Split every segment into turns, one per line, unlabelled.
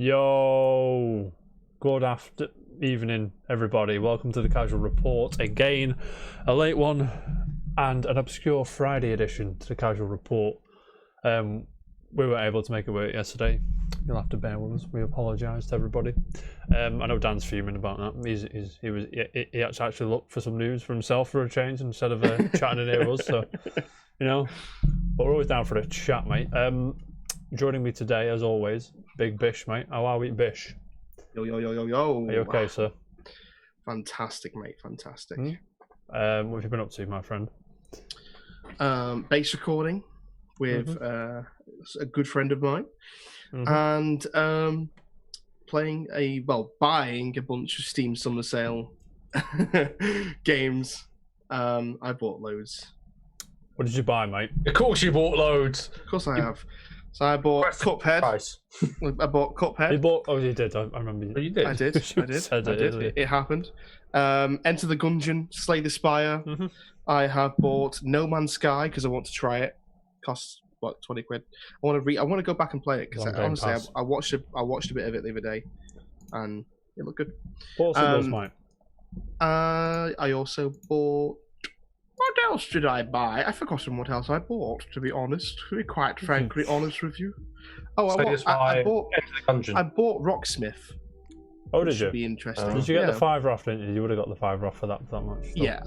Yo, good evening, everybody. Welcome to the Casual Report again. A late one and an obscure Friday edition to the Casual Report. We weren't able to make it work yesterday. You'll have to bear with us. We apologise to everybody. I know Dan's fuming about that. He actually looked for some news for himself for a change instead of chatting in here with us. So, you know, but we're always down for a chat, mate. Joining me today, as always, Big Bish, mate. How are we, Bish?
Yo.
Are you okay, sir?
Fantastic, mate. Fantastic.
What have you been up to, my friend?
Bass recording with a good friend of mine, and buying a bunch of Steam Summer Sale games. I bought loads.
What did you buy, mate?
Of course you bought loads.
Of course I have. So I bought Cuphead.
Price.
I bought Cuphead.
You bought? Oh, you did. I remember.
Oh, you did.
I did. It happened. Enter the Gungeon, Slay the Spire. I have bought No Man's Sky because I want to try it. Costs what, 20 quid. I want to go back and play it because honestly I watched a bit of it the other day, and it looked good.
What else was mine?
I also bought. What else did I buy? I've forgotten what else I bought, to be honest. To be quite frankly honest with you. Oh, I bought Rocksmith.
Oh, did you?
Should be interesting.
Did you get the $5 off, didn't you? You would have got the $5 off for that much.
Yeah.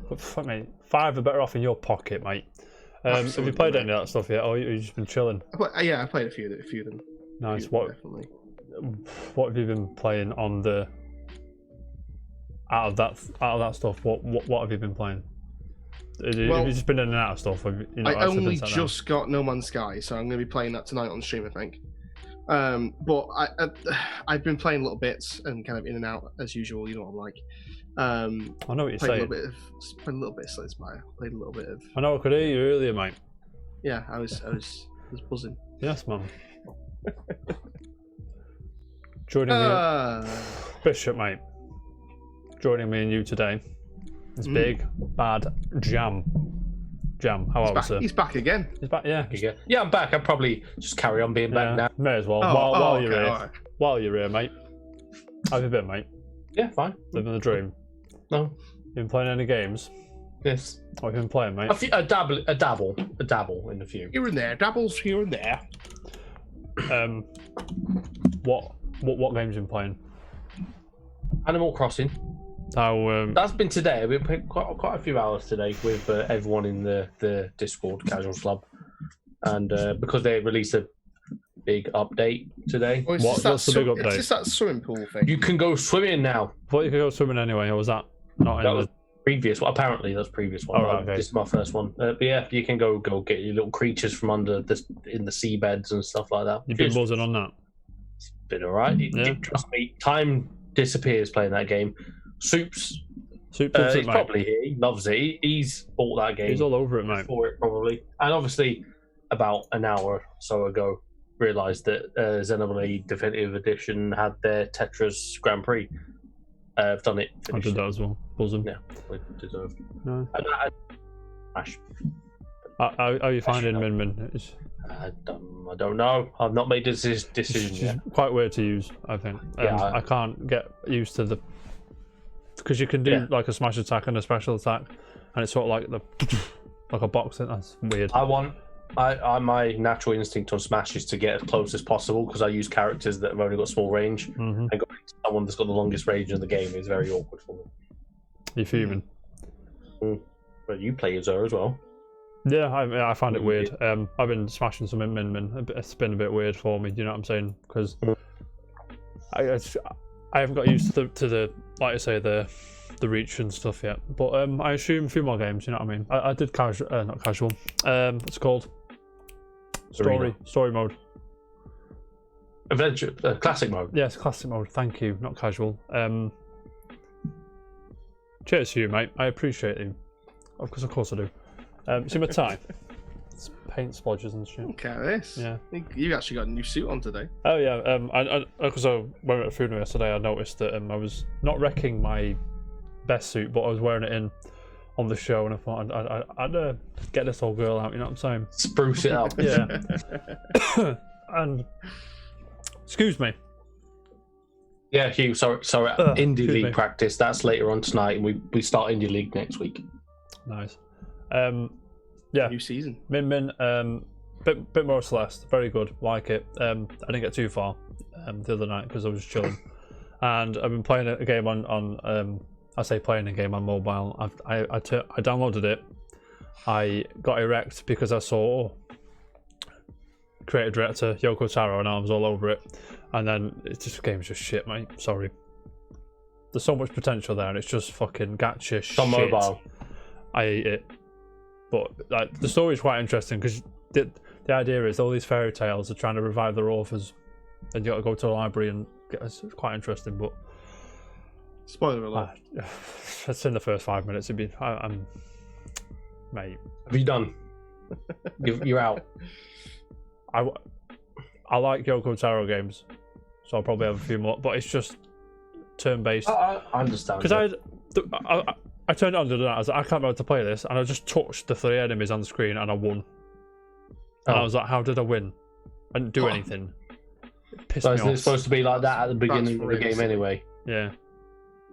But fuck, mate, $5 are better off in your pocket, mate. Have you played any of that stuff yet, or you just been chilling?
I played a few of them.
Nice.
Definitely.
What have you been playing on the? Out of that stuff, what have you been playing? Have you just been in and out of stuff?
I only just got No Man's Sky, so I'm going to be playing that tonight on stream, I think. But I've been playing little bits and kind of in and out as usual. You know what I'm like.
I know what you're saying.
Played a little bit of Slay the Spire. Played a little bit of.
I know. I could hear you earlier, mate.
Yeah, I was buzzing.
Yes, man. Joining me, Bishop, mate. Joining me and you today is Big Bad Jam. Jam, how are we, sir?
He's back again.
He's back, yeah.
Yeah, I'm back. I'll probably just carry on being back now.
May as well. While you're here. Right. While you're here, mate. How have you been, mate?
Yeah, fine.
Living the dream.
No.
You been playing any games?
Yes.
What have you been playing, mate?
A dabble in a few.
Here and there, dabbles here and there.
What games have you been playing?
Animal Crossing. That's been today. I've been playing quite a few hours today with everyone in the Discord Casual Club, and because they released a big update today.
What's the big update?
It's just that swimming pool thing.
You can go swimming now.
I thought you could go swimming anyway, or was that not in the
previous one? Apparently, that's previous one.
Oh, okay.
This is my first one. But yeah, you can go get your little creatures from under in the seabeds and stuff like that.
You've been buzzing on that.
It's been alright. Trust me, time disappears playing that game. Soups he's probably here. He loves it. He's bought that game.
He's all over it, mate.
For it, probably. And obviously, about an hour or so ago, realised that Xenoblade Definitive Edition had their Tetris Grand Prix. I've done it.
I did that as well. Buzzing.
Yeah, we deserved.
No.
Ash.
How are you finding Min Min?
I don't know. I've not made this decision yet.
Quite weird to use, I think. I can't get used to the. Because you can do like a smash attack and a special attack, and it's sort of like a boxing. That's weird.
My natural instinct on Smash is to get as close as possible because I use characters that have only got small range, and going to someone that's got the longest range in the game is very awkward for me.
You're fuming.
But you play as her as well.
Yeah, I find it weird. I've been smashing some Min Min. It's been a bit weird for me. Do you know what I'm saying? Because I haven't got used to the like I say the reach and stuff yet. But I assume a few more games. You know what I mean? I did not casual. What's it called? Story mode.
Adventure, classic mode.
Yes, classic mode. Thank you. Not casual. Cheers to you, mate. I appreciate you. Of course I do. See my tie? It's paint splodges and shit.
Look at this.
Yeah.
You actually got a new suit on today.
Oh yeah. Because I went at a funeral yesterday, I noticed that I was not wrecking my best suit, but I was wearing it on the show, and I thought I'd get this old girl out. You know what I'm saying?
Spruce it up.
Yeah. And Excuse me.
Yeah, Hugh. Sorry. Indie League practice. That's later on tonight, and we start Indie League next week.
Nice. Yeah.
New season.
Min. Bit more Celeste. Very good. Like it. I didn't get too far the other night because I was just chilling, and I've been playing a game on. I say playing a game on mobile. I downloaded it. I got erect because I saw creative director Yoko Taro and I was all over it, and then the game's just shit, mate. Sorry. There's so much potential there, and it's just fucking gacha shit.
On mobile.
I hate it, but like the story's quite interesting because the idea is all these fairy tales are trying to revive their authors, and you got to go to the library and it's quite interesting. But
spoiler alert.
It's in the first 5 minutes. It'd be I'm mate.
Have you done? You're out.
I like Yoko Taro games, so I'll probably have a few more. But it's just turn-based.
I understand.
Because I turned it on the other night. I was like, I can't remember how to play this, and I just touched the 3 enemies on the screen, and I won. And I was like, how did I win? I didn't do anything. It pissed me off.
It's supposed to be like that at the beginning of the game anyway.
Yeah.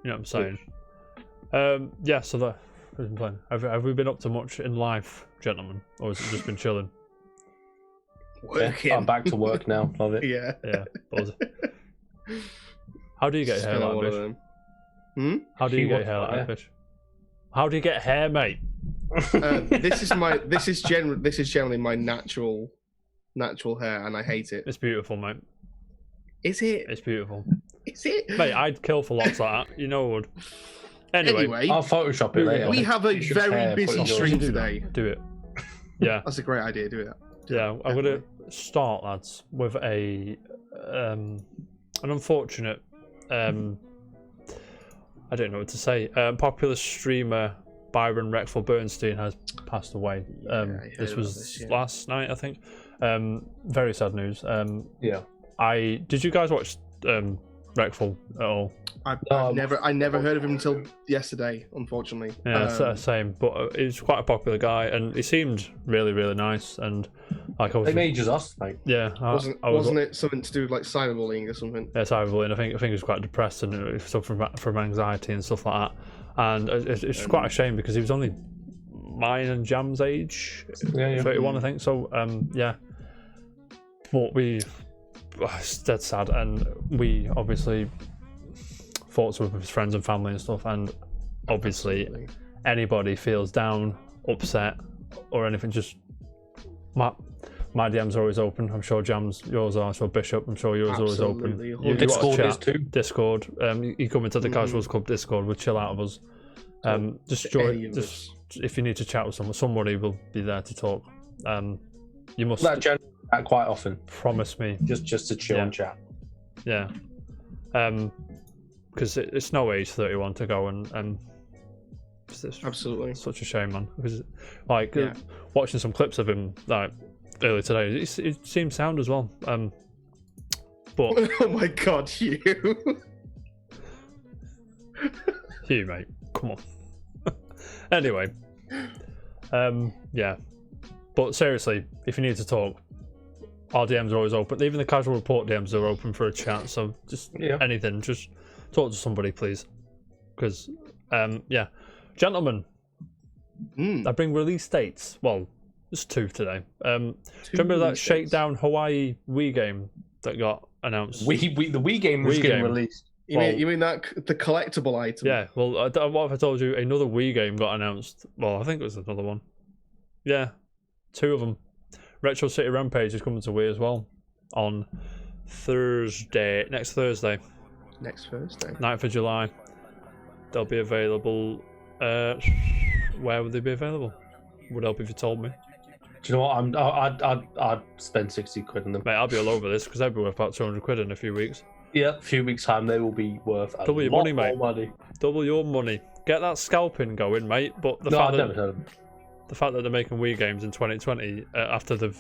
You know what I'm saying? Yeah, so that we've been playing. Have we been up to much in life, gentlemen? Or has it just been chilling?
Working.
Yeah, I'm back to work now. Love it.
Yeah.
Yeah. How do you get hair like Bish? How do you get hair like Bish? How do you get hair, mate?
This is generally my natural hair, and I hate it.
It's beautiful, mate.
Is it?
It's beautiful.
Is it?
Mate, I'd kill for lots like that. You know I would. Anyway,
I'll Photoshop it later.
We have a very busy stream today.
Do it. Yeah.
That's a great idea. Do it.
Yeah, I'm gonna start, lads, with an unfortunate. I don't know what to say. Popular streamer Byron Reckful Bernstein has passed away. This was last night, I think. Very sad news.
Yeah.
Did you guys watch Reckful at all?
I never heard of him until yesterday, unfortunately.
Yeah, same. But he's quite a popular guy, and he seemed really, really nice. And like,
same age as us, like.
Yeah.
Wasn't it something to do with like cyberbullying or something?
Yeah, cyberbullying. I think he was quite depressed and suffered from anxiety and stuff like that. And it's quite a shame because he was only mine and Jam's age, 31, I think. So yeah. But it's dead sad, and we obviously thoughts with his friends and family and stuff, and obviously anybody feels down, upset or anything, just my DMs are always open. I'm sure Jam's, yours are, so Bishop, I'm sure yours are always open.
Discord is too.
Discord, you come into the Casuals Club Discord, we'll chill out of us. Just join, if you need to chat with someone, somebody will be there to talk. You must
chat quite often.
Promise me.
Just to chill and chat.
Yeah. Because it's no age 31 to go and
absolutely
such a shame, man. Because watching some clips of him like earlier today, it seemed sound as well. But
oh my god, Hugh.
Hugh, mate, come on. Anyway, yeah. But seriously, if you need to talk, our DMs are always open. Even the Casual Report DMs are open for a chat. So just anything, just talk to somebody, please. Because, yeah. Gentlemen, I bring release dates. Well, there's 2 today. Do you remember that Shakedown Hawaii Wii game that got announced?
The Wii game was getting released.
You mean that the collectible item?
Yeah, well, what if I told you another Wii game got announced? Well, I think it was another one. Yeah, 2 of them. Retro City Rampage is coming to Wii as well on next Thursday. 9th of July. They'll be available. Where would they be available? Would help if you told me.
Do you know what? I'd spend 60 quid on them.
Mate, I'll be all over this because they'll be worth about 200 quid in a few weeks.
Yeah, a few weeks' time they will be worth a
double your
lot
money, mate.
More money.
Double your money. Get that scalping going, mate. But the fact that they're making Wii games in 2020 after the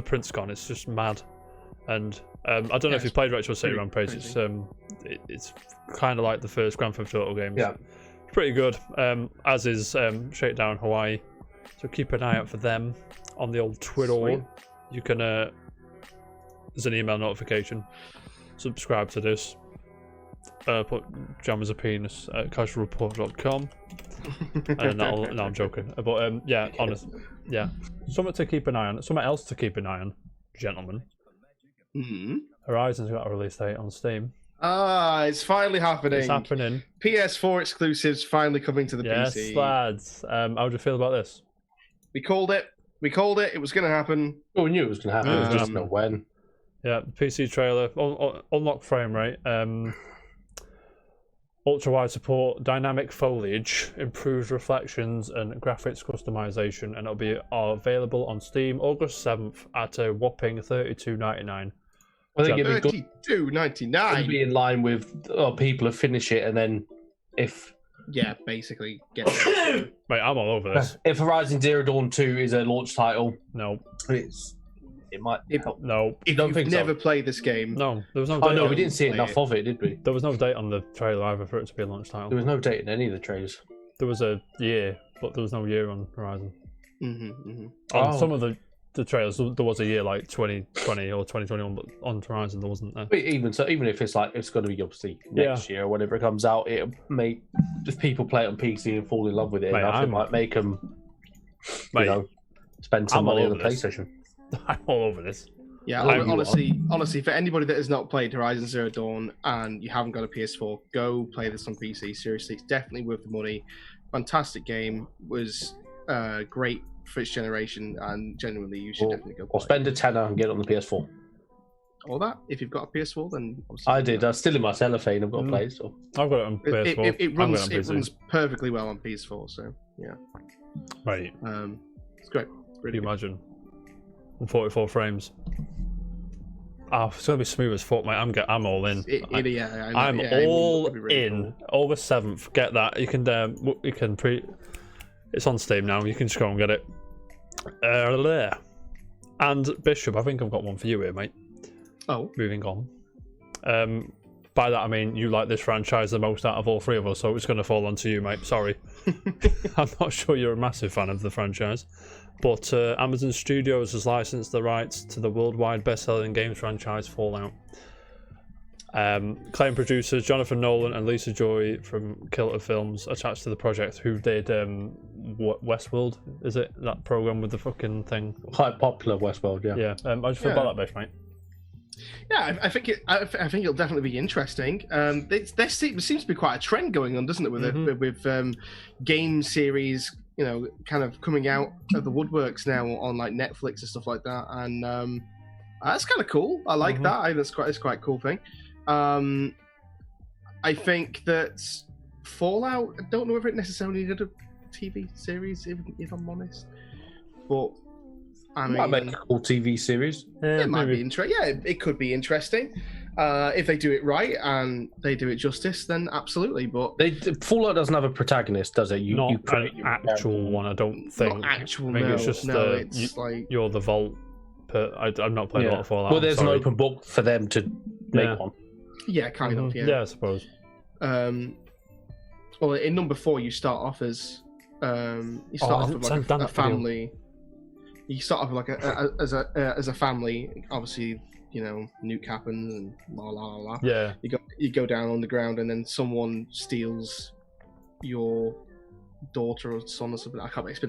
print's gone, it's just mad. And I don't know if you played Retro City Rampage. It's kind of like the first Grand Theft Auto games.
Yeah,
it's pretty good. As is Shakedown Hawaii. So keep an eye out for them on the old Twitter.
Sweet.
You can as an email notification. Subscribe to this. Put Jam as a penis at casualreport.com. And no, I'm joking. But yeah, honest, yeah, something to keep an eye on. Something else to keep an eye on, gentlemen. Horizon's got a release date on Steam.
It's finally happening.
It's happening.
PS4 exclusives finally coming to the PC.
Yes, lads. How do you feel about this?
We called it. It was going to happen.
Oh, we knew it was going to happen. It was just not when.
Yeah, PC trailer. Unlock frame rate. Ultra wide support, dynamic foliage, improved reflections, and graphics customization, and it'll be available on Steam August 7th at a whopping $32.99.
I think it'd be
$32.99.
It'd be in line with people who finish it, and then if
basically get it.
Mate, I'm all over this.
If Horizon Zero Dawn 2 is a launch title,
no,
it might help.
No,
if you've never played this game,
no, there was no.
Oh no, we didn't see enough of it, did we?
There was no date on the trailer either for it to be a launch title.
There was no date in any of the trailers.
There was a year, but there was no year on Horizon. On some of the trailers, there was a year like 2020 or 2021, but on Horizon there wasn't there.
But even if it's like it's going to be obviously next year or whenever it comes out, it may if people play it on PC and fall in love with it, it might make them, spend some money on the PlayStation.
I'm all over this.
Yeah, honestly, for anybody that has not played Horizon Zero Dawn and you haven't got a PS4, go play this on PC. Seriously, it's definitely worth the money. Fantastic game. Was great for its generation, and genuinely, you should definitely go play.
Or spend a tenner and get it on the PS4.
All that. If you've got a PS4, then
I did. I'm still in my cellophane. I've got to play. So
I've got it on PS4.
It runs perfectly well on PS4. So yeah.
Right.
It's great.
Can you imagine? 44 frames. Oh, it's gonna be smooth as fuck, mate. I'm all in. I'm all in. Cool. August 7th. Get that. You can It's on Steam now. You can just go and get it. And Bishop, I think I've got one for you here, mate.
Oh.
Moving on. By that I mean you like this franchise the most out of all three of us, so it's going to fall onto you, mate. Sorry. I'm not sure you're a massive fan of the franchise, but Amazon Studios has licensed the rights to the worldwide best-selling games franchise Fallout. Acclaimed producers Jonathan Nolan and Lisa Joy from Kilter Films attached to the project, who did Westworld, is it? That program with the fucking thing?
Quite popular, Westworld, yeah.
Yeah, I just feel about that, Bish, mate.
Yeah, I think it'll definitely be interesting. There seems to be quite a trend going on, doesn't it, with game series, kind of coming out of the woodworks now on like Netflix and stuff like that, and that's kind of cool. I like that. I think it's quite a cool thing. I think that Fallout, I don't know if it necessarily needed a TV series, if I'm honest, but I mean,
might make a cool TV series.
It might be interesting. Yeah, it could be interesting if they do it right and they do it justice. Then absolutely. But
Fallout doesn't have a protagonist, does it?
Not an actual one, I don't think.
Not actual.
I think it's just you're the Vault. I've not played a lot of Fallout.
Well, there's an open book for them to make one.
Yeah, kind of.
Yeah, I suppose.
Well, in number 4, you start off as a family. You start off like as a family. Obviously, nuke happens and la la la.
Yeah.
You go down underground, and then someone steals your daughter or son or something. I can't remember. It's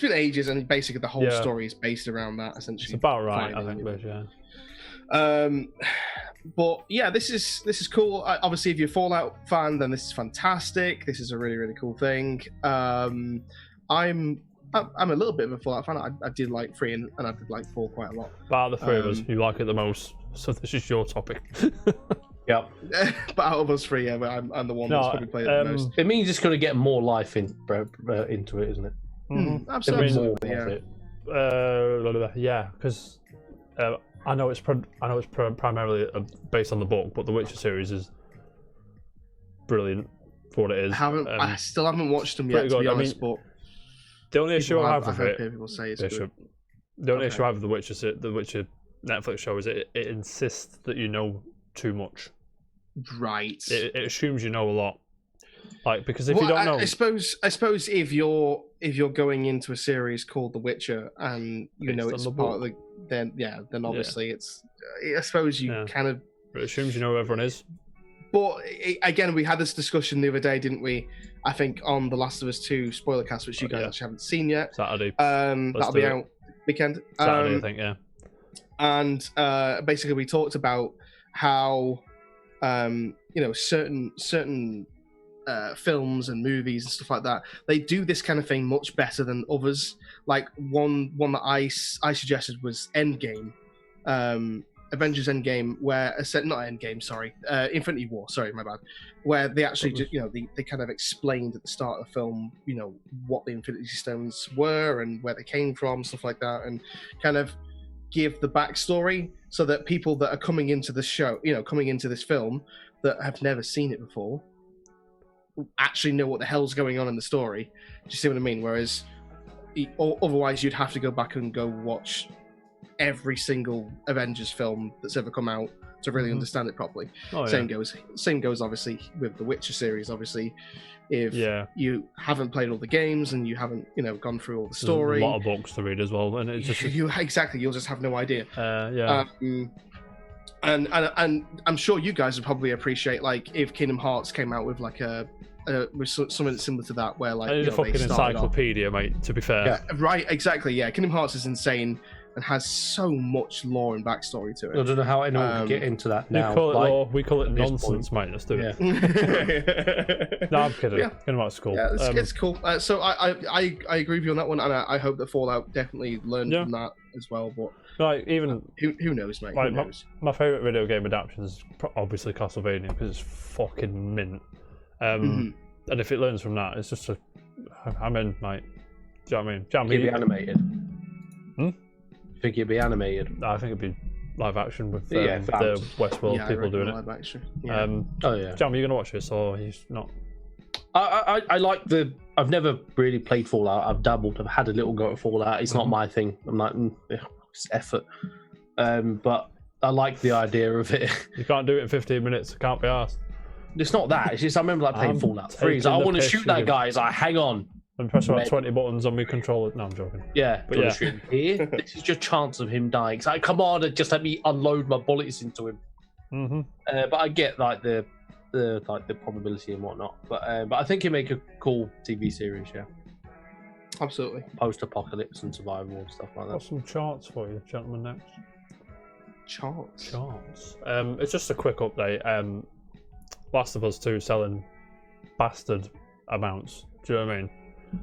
been ages, and basically the whole story is based around that. Essentially,
it's about right. I think, yeah.
But yeah, this is cool. Obviously, if you're a Fallout fan, then this is fantastic. This is a really, really cool thing. I'm a little bit of a Fallout fan. I did like 3 and I did like 4 quite a lot.
Out of the 3 of us, you like it the most. So this is your topic.
Yep.
But out of us 3, yeah, I'm the one that's probably played it the most.
It means it's going to get more life into it, isn't it?
Absolutely.
Yeah, because I know it's primarily based on the book, but the Witcher series is brilliant for what it is.
I still haven't watched them yet, to be honest. But
the only issue I have with it,
people say it's good.
The only issue I have with the Witcher Netflix show is it insists that you know too much.
Right.
It assumes you know a lot. Like, because if you don't know,
I suppose if you're going into a series called The Witcher and you know it's part of the, then obviously it's. I suppose you kind of.
It assumes you know who everyone is.
But again, we had this discussion the other day, didn't we? I think on The Last of Us 2 spoiler cast, which you guys actually haven't seen yet.
Saturday.
That'll be out weekend.
Saturday, I think, yeah.
And basically, we talked about how certain films and movies and stuff like that, they do this kind of thing much better than others. Like one that I suggested was Endgame. Avengers Endgame, where Infinity War. Sorry, my bad. Where they actually, they kind of explained at the start of the film, what the Infinity Stones were and where they came from, stuff like that, and kind of give the backstory so that people that are coming into the show, coming into this film that have never seen it before, actually know what the hell's going on in the story. Do you see what I mean? Whereas, otherwise, you'd have to go back and go watch every single Avengers film that's ever come out to really understand it properly. Same goes obviously with the Witcher series. Obviously, if you haven't played all the games and you haven't gone through all the story,
there's a lot of books to read as well, and it's just
you'll just have no idea. And I'm sure you guys would probably appreciate, like, if Kingdom Hearts came out with like with something similar to that, where like
a fucking encyclopedia, mate. To be fair,
yeah, right, exactly, yeah. Kingdom Hearts is insane and has so much lore and backstory to it.
I don't know how anyone can get into that now.
You call it lore, we call it nonsense, mate. Let's do it. No, I'm kidding. Kingdom Hearts is cool.
Yeah, it's cool. So I agree with you on that one, and I hope that Fallout definitely learned from that as well. But
like, even
who knows, mate?
Like,
who knows?
My favorite video game adaptation is obviously Castlevania, because it's fucking mint. And if it learns from that, it's just I'm in, mate. Do you know what I mean?
It'd be animated. Think it'd be animated?
I think it'd be live action with the Westworld people doing it.
Live action.
Jam, are you gonna watch this or he's not?
I like I've never really played Fallout. I've dabbled. I've had a little go at Fallout. It's not my thing. I'm like, it's effort. But I like the idea of it.
You can't do it in 15 minutes. I can't be asked.
It's not that. It's just I remember like playing Fallout 3. I want to shoot that guy. It's like, hang on.
I'm pressing about 20 buttons on my controller. No, I'm joking.
Yeah, but shoot here. This is your chance of him dying. It's like, come on, just let me unload my bullets into him. But I get like the probability and whatnot. But I think you make a cool TV series. Yeah,
absolutely.
Post-apocalypse and survival and stuff like that.
Got some charts for you, gentlemen. Next
charts.
It's just a quick update. Last of Us 2 selling bastard amounts. Do you know what I mean?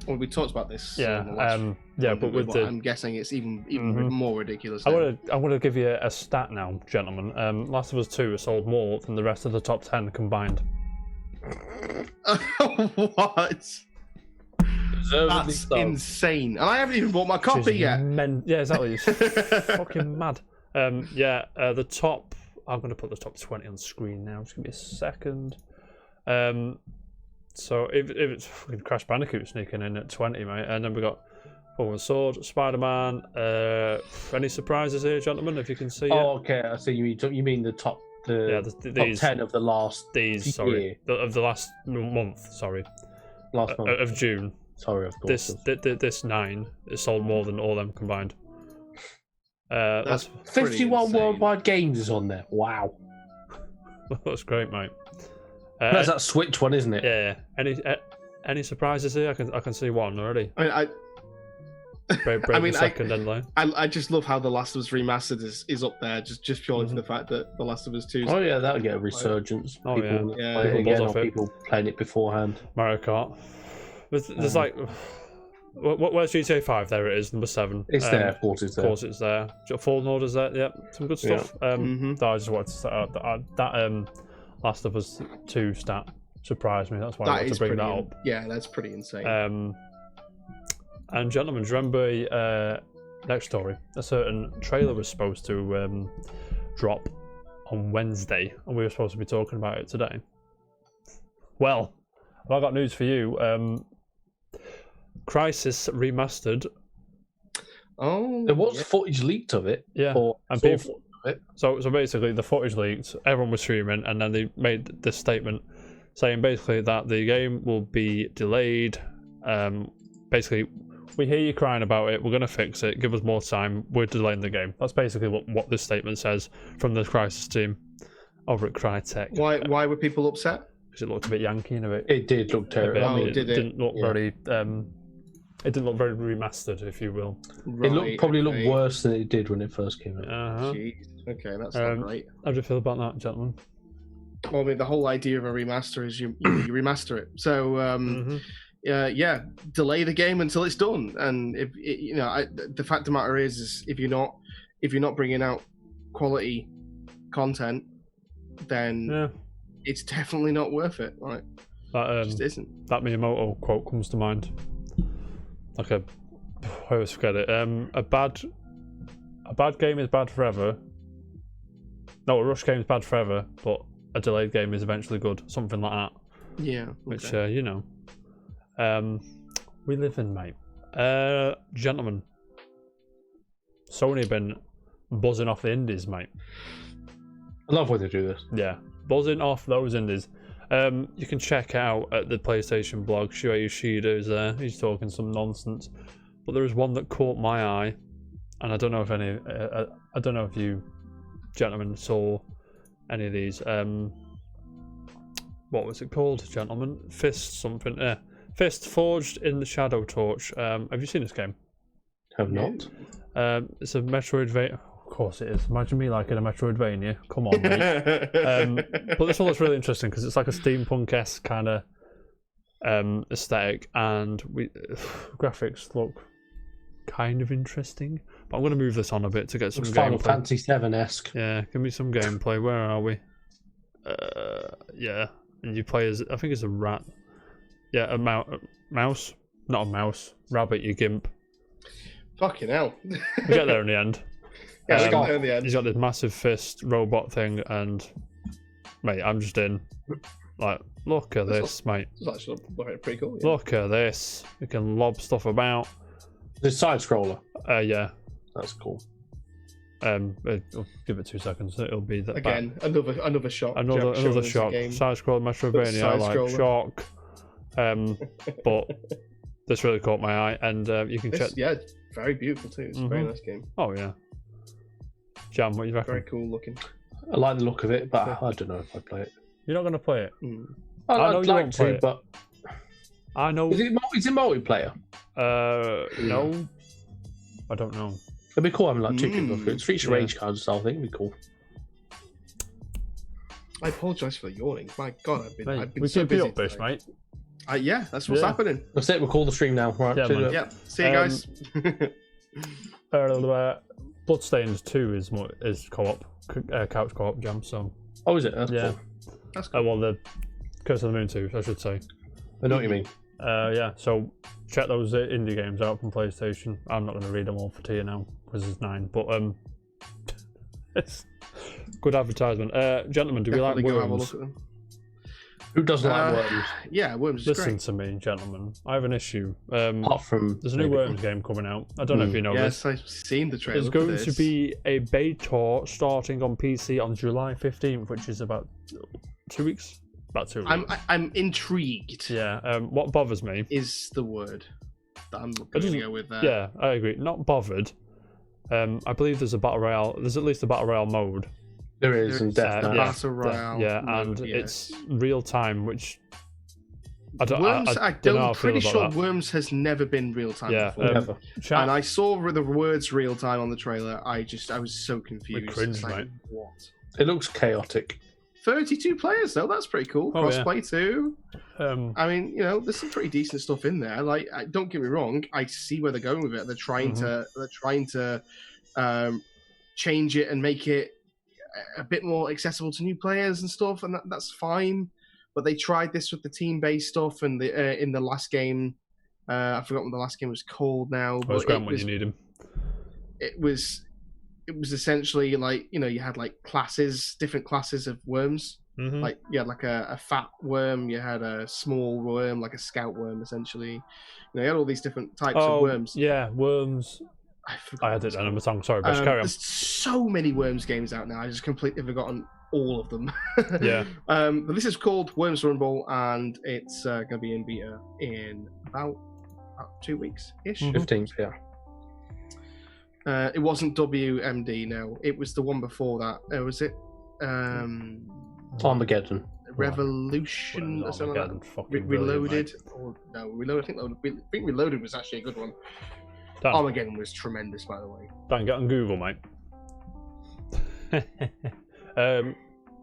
Well, we talked about this.
But with
I'm guessing it's even more ridiculous.
I want to give you a stat now, gentlemen. Last of Us 2 has sold more than the rest of the top 10 combined.
What? That's insane, and I haven't even bought my copy yet.
Yeah, exactly. It's fucking mad. The top. I'm going to put the top 20 on screen now. Just give me a second. So if it's fucking Crash Bandicoot sneaking in at 20, mate, and then we got Pokemon Sword, Spider-Man. Any surprises here, gentlemen? If you can see.
Oh, okay. I see. You mean the top. Top 10 of the last.
Of the last month. Sorry.
Last month
of June.
Sorry, of course.
This 9 is sold more than all them combined.
That's 51 worldwide games is on there. Wow.
That's great, mate.
That's that Switch one, isn't it?
Yeah. Any surprises here? I can see one already.
I mean,
second end line.
I just love how The Last of Us Remastered is up there, just purely for the fact that The Last of Us 2.
Oh yeah, that'll get a resurgence. People playing it beforehand.
Mario Kart. There's like, where's GTA 5? There it is, number 7.
It's there. Of course, it's there.
Of course, it's there. Fallen Order's there. Yeah, some good stuff. I just wanted to set up that Last of Us 2 stat surprised me. That's why I wanted to bring that up.
Yeah, that's pretty insane.
And gentlemen, do you remember next story? A certain trailer was supposed to drop on Wednesday, and we were supposed to be talking about it today. Well, I've got news for you. Crisis Remastered.
Oh,
there was footage leaked of it.
Yeah, and people. So basically, the footage leaked. Everyone was streaming, and then they made this statement saying basically that the game will be delayed. Basically, we hear you crying about it. We're going to fix it. Give us more time. We're delaying the game. That's basically what this statement says from the Crysis team over at Crytek.
Why were people upset?
Because it looked a bit Yankee in a bit.
It did look terrible.
It didn't look very. It didn't look very remastered, if you will.
Right, it probably looked worse than it did when it first came out.
Jeez. Okay, that's not great.
How do you feel about that, gentlemen?
Well, I mean, the whole idea of a remaster is you remaster it. So, delay the game until it's done. And if the fact of the matter is if you're not bringing out quality content, then it's definitely not worth it. Right?
That
it just isn't.
That Miyamoto quote comes to mind. Like I always forget it. A bad game is bad forever. No, a rush game is bad forever, but a delayed game is eventually good. Something like that.
Yeah. Okay.
Which we live in, mate. Gentlemen, Sony have been buzzing off the indies, mate.
I love when they do this.
Yeah, buzzing off those indies. You can check out at the PlayStation blog. Shuei Yoshida is there. He's talking some nonsense, but there is one that caught my eye, and I don't know if I don't know if you gentlemen saw any of these. What was it called, gentlemen? Fist something. Fist Forged in the Shadow Torch. Have you seen this game?
Have not.
It's a Metroidvania. Of course it is. Imagine me liking a Metroidvania. Come on, mate. But this one looks really interesting because it's like a steampunk-esque kind of aesthetic, and graphics look kind of interesting. But I'm going to move this on a bit to get some gameplay.
Final Fantasy 7-esque.
Yeah, give me some gameplay. Where are we? Yeah, and you play as, I think it's a rat. Yeah, a mouse. Not a mouse. Rabbit, you gimp.
Fucking hell.
We get there in the end.
Yeah, we got there in the end.
He's got this massive fist robot thing, and mate, I'm just in. Like, look at this, mate.
It's actually pretty cool. Yeah.
Look at this. You can lob stuff about.
The side scroller.
Yeah.
That's cool.
I'll give it 2 seconds. It'll be that.
Again, another shot.
Another shot. Side scroller Metroidvania, like shock. But this really caught my eye, and you can check.
Yeah, very beautiful too. It's a very nice game.
Oh yeah. Jam, what do you reckon?
Very cool looking.
I like the look of it, but I don't know if I'd play it.
You're not going to play it?
I'd like to, but
I know.
Is it multiplayer?
No. I don't know.
It'd be cool having like 2 people. It's feature range cards, so I think it'd be cool.
I apologise for yawning. My God, I've been
we
so
keep
busy.
You up, Bish, mate.
Yeah, that's what's happening.
That's it. We'll call the stream now. Right.
Yeah. See you guys.
Bloodstained 2 is co-op, couch co-op, Jam. So.
Oh, is it? That's cool.
That's cool.
Well, the Curse of the Moon 2, I should say.
I know what you mean.
Yeah. So check those indie games out from PlayStation. I'm not going to read them all for tier now because there's 9, but it's good advertisement. Gentlemen, do we like
Definitely go
Worms?
have a look at them.
Who doesn't like Worms?
Yeah, Worms is
Listen
great.
to me, gentlemen. I have an issue.
Apart from
there's a new Worms game coming out. I don't know if you know this.
Yes, I've seen the trailer.
There's going to be a beta starting on PC on July 15th, which is about 2 weeks. About 2 weeks.
I'm intrigued.
Yeah. What bothers me
is the word that I'm going to go with there.
Yeah, I agree. Not bothered. I believe there's a battle royale. There's at least a battle royale mode.
There is, and
battle royale.
Yeah,
mode,
and
yes.
it's real time, which I don't.
Worms, I'm pretty sure
that.
Worms has never been real time before.
Never.
And I saw the words real time on the trailer. I was so confused.
Cringe, mate.
What?
It looks chaotic.
32 players though, that's pretty cool. Crossplay too. I mean, there's some pretty decent stuff in there. Like, don't get me wrong, I see where they're going with it. They're trying to change it and make it a bit more accessible to new players and stuff, and that's fine. But they tried this with the team-based stuff, and in the last game, I forgot what the last game was called now.
But it's when you need him.
It was essentially like you had like different classes of worms. Like you had like a fat worm, you had a small worm, like a scout worm, essentially. You had all these different types of worms.
Yeah, worms. I had it on my tongue. Sorry, but carry on.
There's so many Worms games out now. I just completely forgotten all of them.
Yeah.
But this is called Worms Rumble, and it's going to be in beta in about 2 weeks ish.
15th, yeah.
It wasn't WMD. No, it was the one before that. Was it
Armageddon?
Revolution or something like that. Reloaded. No, Reloaded. I think Reloaded was actually a good one.
Dan.
Armageddon was tremendous, by the way.
Dan, get on Google, mate.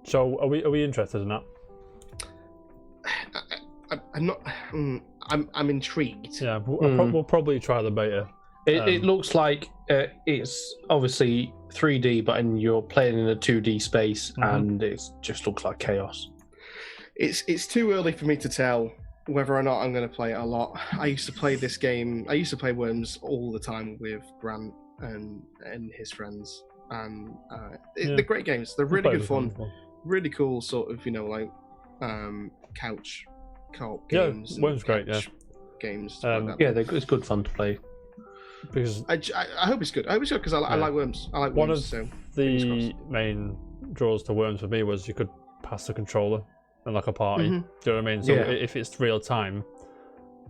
So are we interested in that?
I'm not. I'm intrigued.
Yeah, we'll probably try the beta.
It looks like it's obviously 3D, but you're playing in a 2D space, and it just looks like chaos.
It's too early for me to tell whether or not I'm going to play it a lot. I used to play this game. I used to play Worms all the time with Grant and his friends, and they're great games. They're really good fun, really cool sort of couch co-op games.
Yeah, Worms great. Yeah,
games.
It's good fun to play.
Because
I hope it's good. I hope it's good because I like Worms. I like
one
Worms.
Of the main draws to Worms for me was you could pass the controller in like a party. Do you know what I mean? So if it's real time,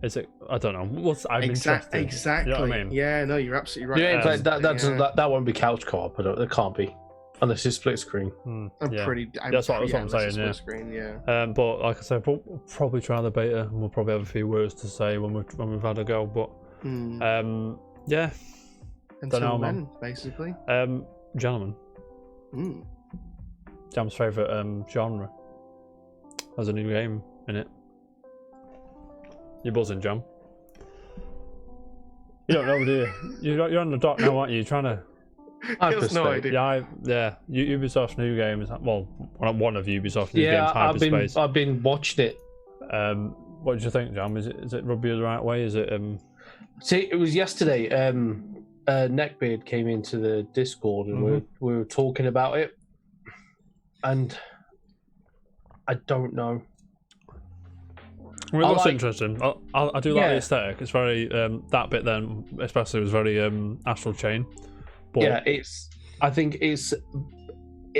is it? I don't know. I'm interested.
Exactly.
You know what I mean?
Yeah, no, you're absolutely right.
Yeah, that won't be couch co-op. It can't be unless it's split screen.
That's what I'm saying. Yeah.
Screen, yeah.
But like I said, we'll probably try the beta, and we'll probably have a few words to say when we've had a go. But yeah.
Until then, basically.
Gentlemen. Jam's favourite genre has a new game in it. You're buzzing, Jam. You don't know, do you? You're on the dot now, aren't you? You're trying to...
I have no idea.
Yeah. Ubisoft's new game is... Well, one of Ubisoft's new games, Hyperspace.
I've been watching it.
What did you think, Jam? Is it rubbed you the right way? Is it...
See, it was yesterday. Neckbeard came into the Discord and we were talking about it, and I don't know.
Well, it looks interesting. I do like the aesthetic. It's very that bit then, especially, was very Astral Chain. But...
I think it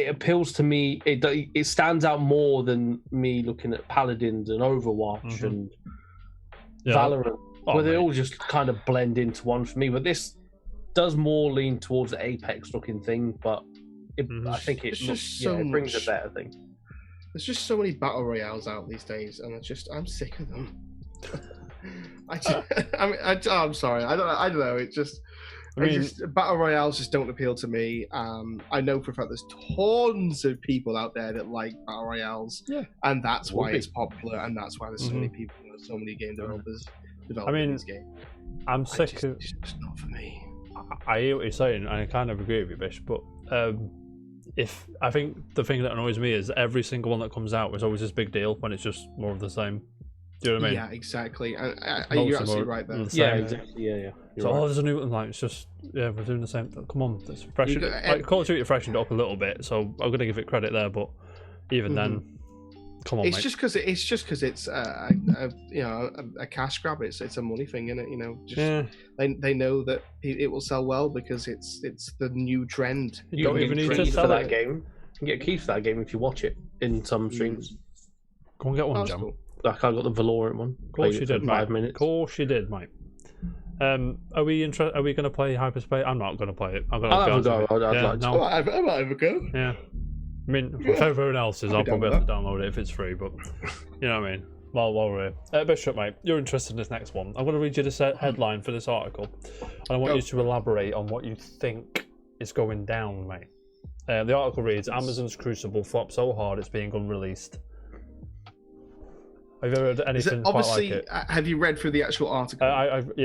appeals to me. It stands out more than me looking at Paladins and Overwatch and Valorant. They all just kind of blend into one for me. But this does more lean towards the Apex looking thing, but I think it brings a better thing.
There's just so many battle royales out these days, and I'm sick of them. I'm sorry. I don't know. It just, battle royales just don't appeal to me. I know for a fact there's tons of people out there that like battle royales, and that's why it's popular, and that's why there's so many people, so many game developers developing this game.
I'm sick of.
It's just not for me.
I hear what you're saying, and I kind of agree with you, Bish. But I think the thing that annoys me is every single one that comes out is always this big deal when it's just more of the same. Do you know what I mean?
Yeah, exactly. You're absolutely right there.
Yeah, exactly. Yeah.
So there's a new one. Like, it's just we're doing the same. Come on, it's fresh. Call of Duty freshened up a little bit, so I'm gonna give it credit there. But even then. Come on,
it's just because it's a cash grab. It's a money thing, innit? They know that it will sell well because it's the new trend.
You don't even need to sell that game. You can get keys for that game if you watch it in some streams.
Go and get one, Jam.
Cool.
Like I got the Valorant one.
Of course you did,
5 minutes.
Of course you did, mate. Are we going to play Hyperspace? I'm not going to play it.
I'll have a go.
I might have a go.
Yeah. I mean, if everyone else is, I'll probably have to download it if it's free, but you know what I mean? While we're here. Bishop, mate, you're interested in this next one. I'm going to read you the headline for this article, and I want you to elaborate on what you think is going down, mate. The article reads, Amazon's Crucible flopped so hard it's being unreleased. Have you ever heard anything quite like it?
Have you read through the actual article?
It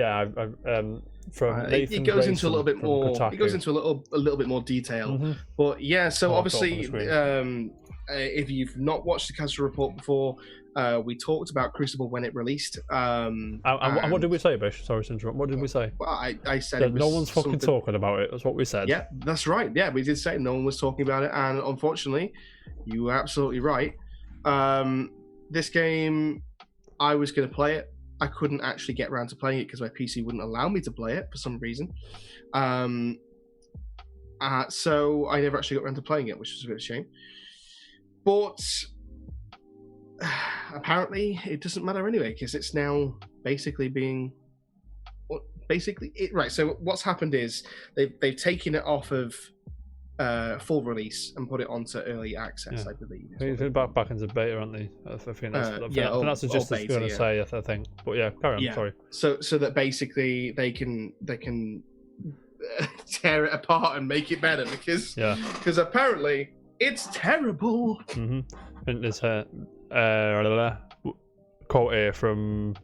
goes into a little bit more. Kotaku. It goes into a little bit more detail. But yeah, so obviously, if you've not watched the Casual Report before, we talked about Crucible when it released.
And what did we say, Bish? Sorry to interrupt. What did we say?
Well, I said
that no one's fucking talking about it. That's what we said.
Yeah, that's right. Yeah, we did say no one was talking about it, and unfortunately, you were absolutely right. This game, I was going to play it. I couldn't actually get around to playing it because my PC wouldn't allow me to play it for some reason. So I never actually got around to playing it, which was a bit of a shame. But apparently it doesn't matter anyway, because it's now basically being... Right, so what's happened is they've taken it off of full release and put it onto early access, I believe.
It's back into beta, aren't they? I think that's the gist I was going to say, I think. But yeah, carry on, sorry.
So that basically they can tear it apart and make it better, because apparently it's terrible.
Mm-hmm. I think there's a quote here from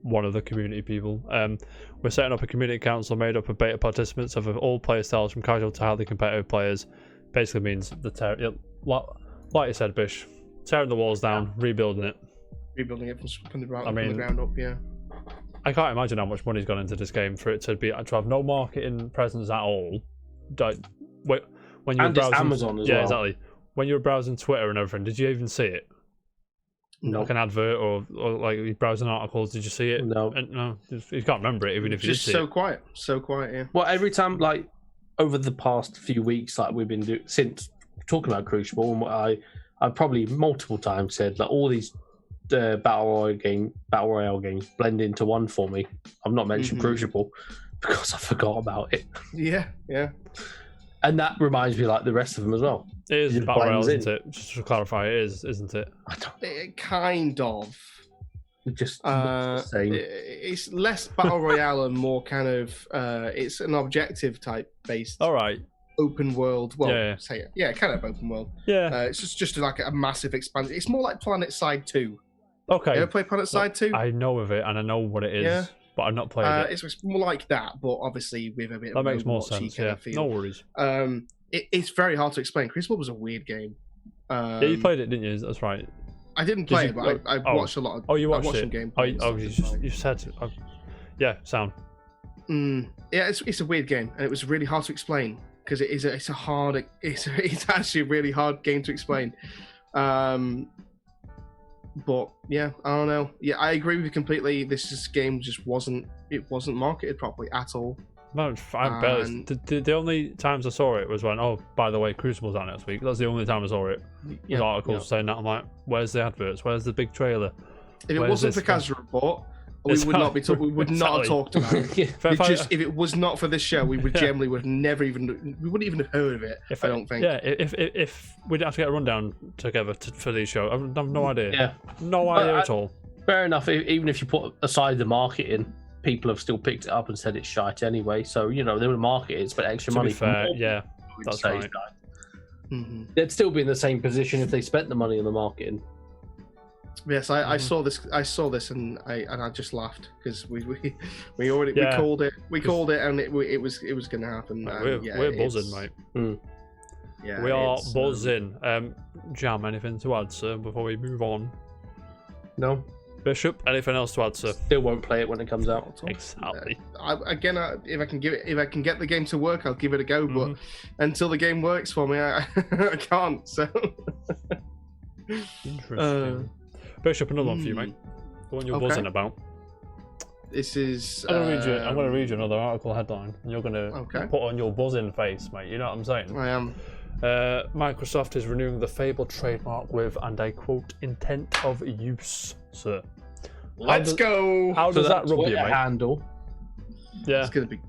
one of the community people. We're setting up a community council made up of beta participants of all player styles from casual to highly competitive players. Basically means like you said, Bish, tearing the walls down, rebuilding it
from the ground up. Yeah,
I can't imagine how much money's gone into this game for it to have no marketing presence at all. When you were browsing
Amazon as well.
Yeah, exactly. When you were browsing Twitter and everything, did you even see it?
No.
Like an advert or like you browsing articles, did you see it?
No.
No, you can't remember it even if you did see
it. So quiet, yeah.
Well, every time, like, over the past few weeks, like we've been since talking about Crucible, I probably multiple times said that all these battle royale games blend into one for me. I've not mentioned Crucible because I forgot about it.
Yeah.
And that reminds me, like the rest of them as well.
It is battle royale, isn't it? Just to clarify, it is, isn't it?
It kind of.
Just the same.
It's less battle royale and more kind of. It's an objective type based.
All right.
Open world. Well,
yeah,
kind of open world.
Yeah.
It's just like a massive expansion. It's more like Planet Side 2.
Okay.
You ever play Planet Side 2?
I know of it and I know what it is. Yeah. But I've not played it.
It's more like that, but obviously with a bit
that
of
makes more sense. Yeah, no worries.
It's very hard to explain. Crucible was a weird game.
Yeah, you played it, didn't you? That's right.
I didn't play it, but I watched a lot of.
Oh, you watched it?
Some gameplay.
You said. Yeah, sound.
Yeah, it's a weird game, and it was really hard to explain because it's actually a really hard game to explain. But yeah, I don't know. Yeah, I agree with you completely. This game just wasn't marketed properly at all.
No, I barely. The only times I saw it was when, oh, by the way, Crucible's out next week. That's the only time I saw it. The articles saying that. I'm like, where's the adverts? Where's the big trailer?
If it wasn't for Casual Report, we would not have talked about it. If it was not for this show, we would generally would never even. We wouldn't even have heard of it. I don't think.
Yeah, if we'd have to get a rundown together for these shows, I have no idea. Yeah, no idea at all.
Fair enough. Even if you put aside the marketing, people have still picked it up and said it's shite anyway. So they would market it, spent extra money.
To be fair, yeah, that's right.
They'd still be in the same position if they spent the money on the marketing.
Yes, I saw this. I saw this, and I just laughed because we already called it. We called it, and it was going to happen.
We're buzzing, mate.
Yeah,
we are buzzing. Jam, anything to add, sir, before we move on?
No.
Bishop, anything else to add, sir?
Still won't play it when it comes out.
Exactly.
If I can get the game to work, I'll give it a go. But until the game works for me, I can't. So.
Interesting. Bishop, another one for you, mate. The one you're buzzing about.
This is.
I'm going to read you another article headline, and you're going to put on your buzzing face, mate. You know what I'm saying?
I am.
Microsoft is renewing the Fable trademark with, and I quote, intent of use, sir.
Let's go.
How does that rub you, mate?
Handle.
Yeah,
it's gonna be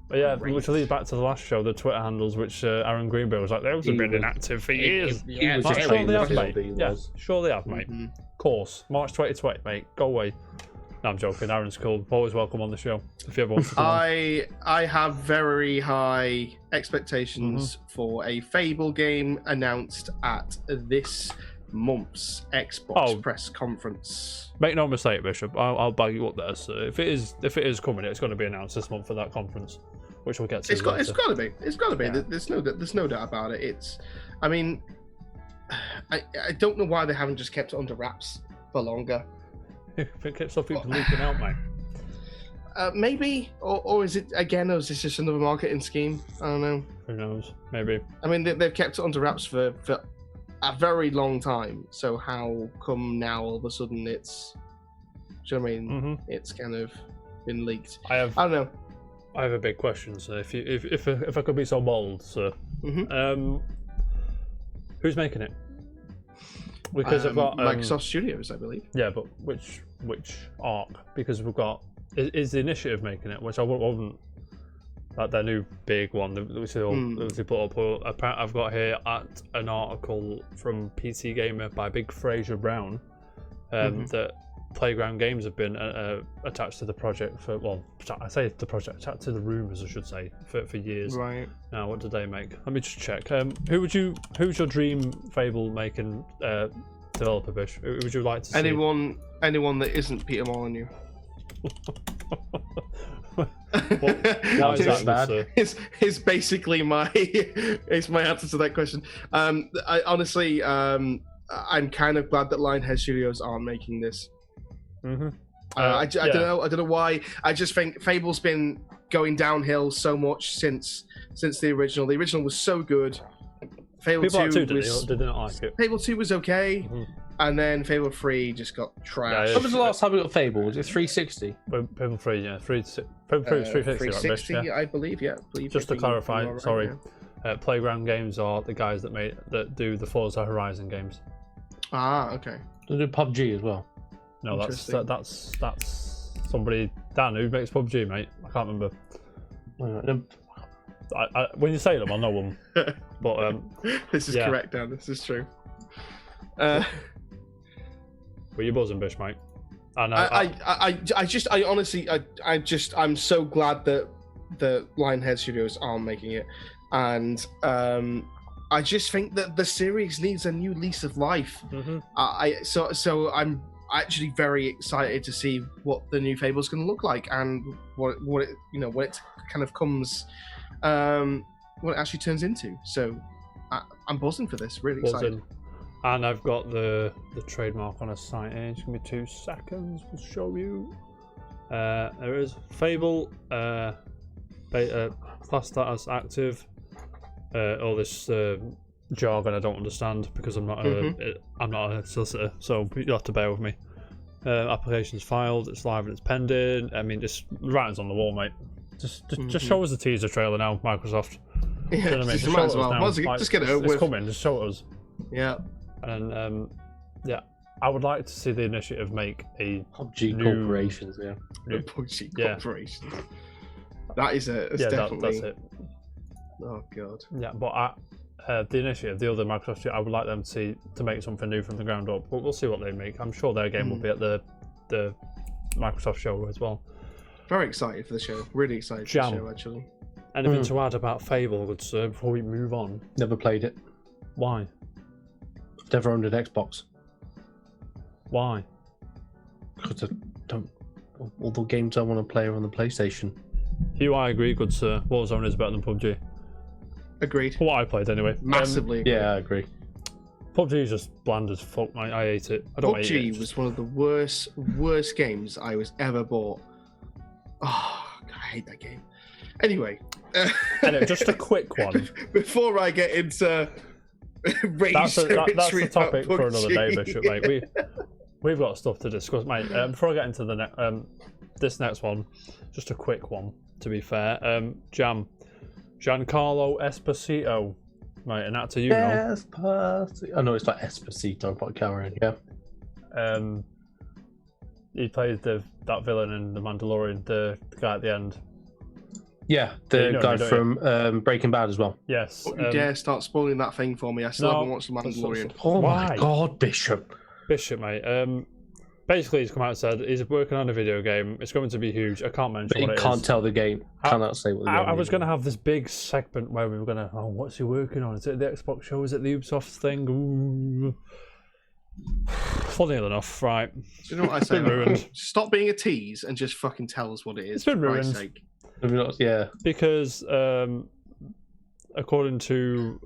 which leads back to the last show, the Twitter handles, which Aaron Greenberg was like, those have been inactive for years.
Yeah,
sure they have, mate. Yeah, sure they have, mate. Of course, March 2020, mate. Go away. No, I'm joking. Aaron's cool. Always welcome on the show if you ever want to come on.
I have very high expectations for a Fable game announced at this month's Xbox press conference.
Make no mistake, Bishop. I'll bag you up there. So if it is coming, it's going to be announced this month for that conference, which we'll get to.
It's got to be. It's got to be. Yeah. There's no doubt about it. I mean, I don't know why they haven't just kept it under wraps for longer.
If it keeps people leaking out, mate.
Maybe, or is it again? Or is this just another marketing scheme? I don't know.
Who knows? Maybe.
I mean, they've kept it under wraps for a very long time. So how come now all of a sudden it's? Do you know what I mean? It's kind of been leaked. I don't know.
I have a big question, sir. If I could be so bold, sir. Who's making it? Because I've got
Microsoft Studios, I believe.
Yeah, but which arc? Because we've got is the Initiative making it, which I wouldn't. Like their new big one, which they put up. Apparently, I've got here at an article from PC Gamer by Big Fraser Brown that Playground Games have been attached to the project for, well, I say the project, attached to the rumours, I should say, for years.
Right.
Now, what did they make? Let me just check. Who's your dream Fable making developer, Bish? Who would you like to see?
Anyone that isn't Peter Molyneux.
Why is that bad?
It's basically my answer to that question. I honestly, I'm kind of glad that Lionhead Studios aren't making this. I don't know why. I just think Fable's been going downhill so much since the original. The original was so good. Fable 2
didn't like it.
Fable 2 was okay. And then Fable 3 just got trashed.
When was the last time we got Fable? Was it 360?
Fable 3, yeah. Fable 3 was 360, right,
I believe, yeah.
Just to clarify, sorry. Playground Games are the guys that do the Forza Horizon games.
Ah, okay.
They do PUBG as well.
No, that's somebody, Dan, who makes PUBG, mate. I can't remember. When you say them, I know them. But
this is correct, Dan. This is true.
Were you buzzing, Bish, mate? And
I'm so glad that the Lionhead Studios are making it, and I just think that the series needs a new lease of life. So I'm actually very excited to see what the new Fable's going to look like, and what it, when it kind of comes, what it actually turns into. So I'm buzzing for this. Really excited.
And I've got the trademark on a site here. Just give me 2 seconds. We'll show you. There is Fable. Beta class status active. All this jargon I don't understand because I'm not a solicitor, so you'll have to bear with me. Applications filed. It's live and it's pending. I mean, just writing's on the wall, mate. Just show us the teaser trailer now, Microsoft.
Yeah, you know what I mean? Might as well. Just get it over with.
It's coming. Just show it us.
Yeah.
And I would like to see the Initiative make a
PUBG corporations. Yeah.
PUBG corporations. That is definitely.
That's it.
Oh god.
Yeah, but the Initiative, the other Microsoft, I would like them to make something new from the ground up. But we'll see what they make. I'm sure their game will be at the Microsoft show as well.
Very excited for the show. Really excited for the show, actually.
Anything to add about Fable, good sir, before we move on?
Never played it.
Why?
Never owned an Xbox.
Why?
Because I don't. All the games I want to play are on the PlayStation.
Hugh, I agree, good sir. Warzone is better than PUBG.
Agreed.
What I played anyway.
Massively. Agreed.
Yeah, I agree.
PUBG is just bland as fuck, mate. I hate it. I don't hate it.
PUBG was one of the worst games I was ever bought. Oh, God, I hate that game. Anyway,
just a quick one.
Before I get into
that's the topic for another day, Bishop, mate. We've got stuff to discuss, mate. Before I get into the this next one, just a quick one, to be fair. Giancarlo Esposito, mate, an actor you know.
I know it's like Esposito, but Karen, yeah.
He played that villain in The Mandalorian, the guy at the end.
Yeah, the guy from Breaking Bad as well.
Yes.
Don't you dare start spoiling that thing for me. I still haven't watched The Mandalorian.
Oh my god, Bishop,
mate. Basically, he's come out and said he's working on a video game. It's going to be huge. I can't mention what it is.
Can't tell the game. Cannot say what the game is.
I was going to have this big segment where we were going to, what's he working on? Is it the Xbox show? Is it the Ubisoft thing? Ooh. Funny enough, right?
Do you know what I say? Ruined. Stop being a tease and just fucking tell us what it is.
It's been ruined.
Sake.
Yeah.
Because according to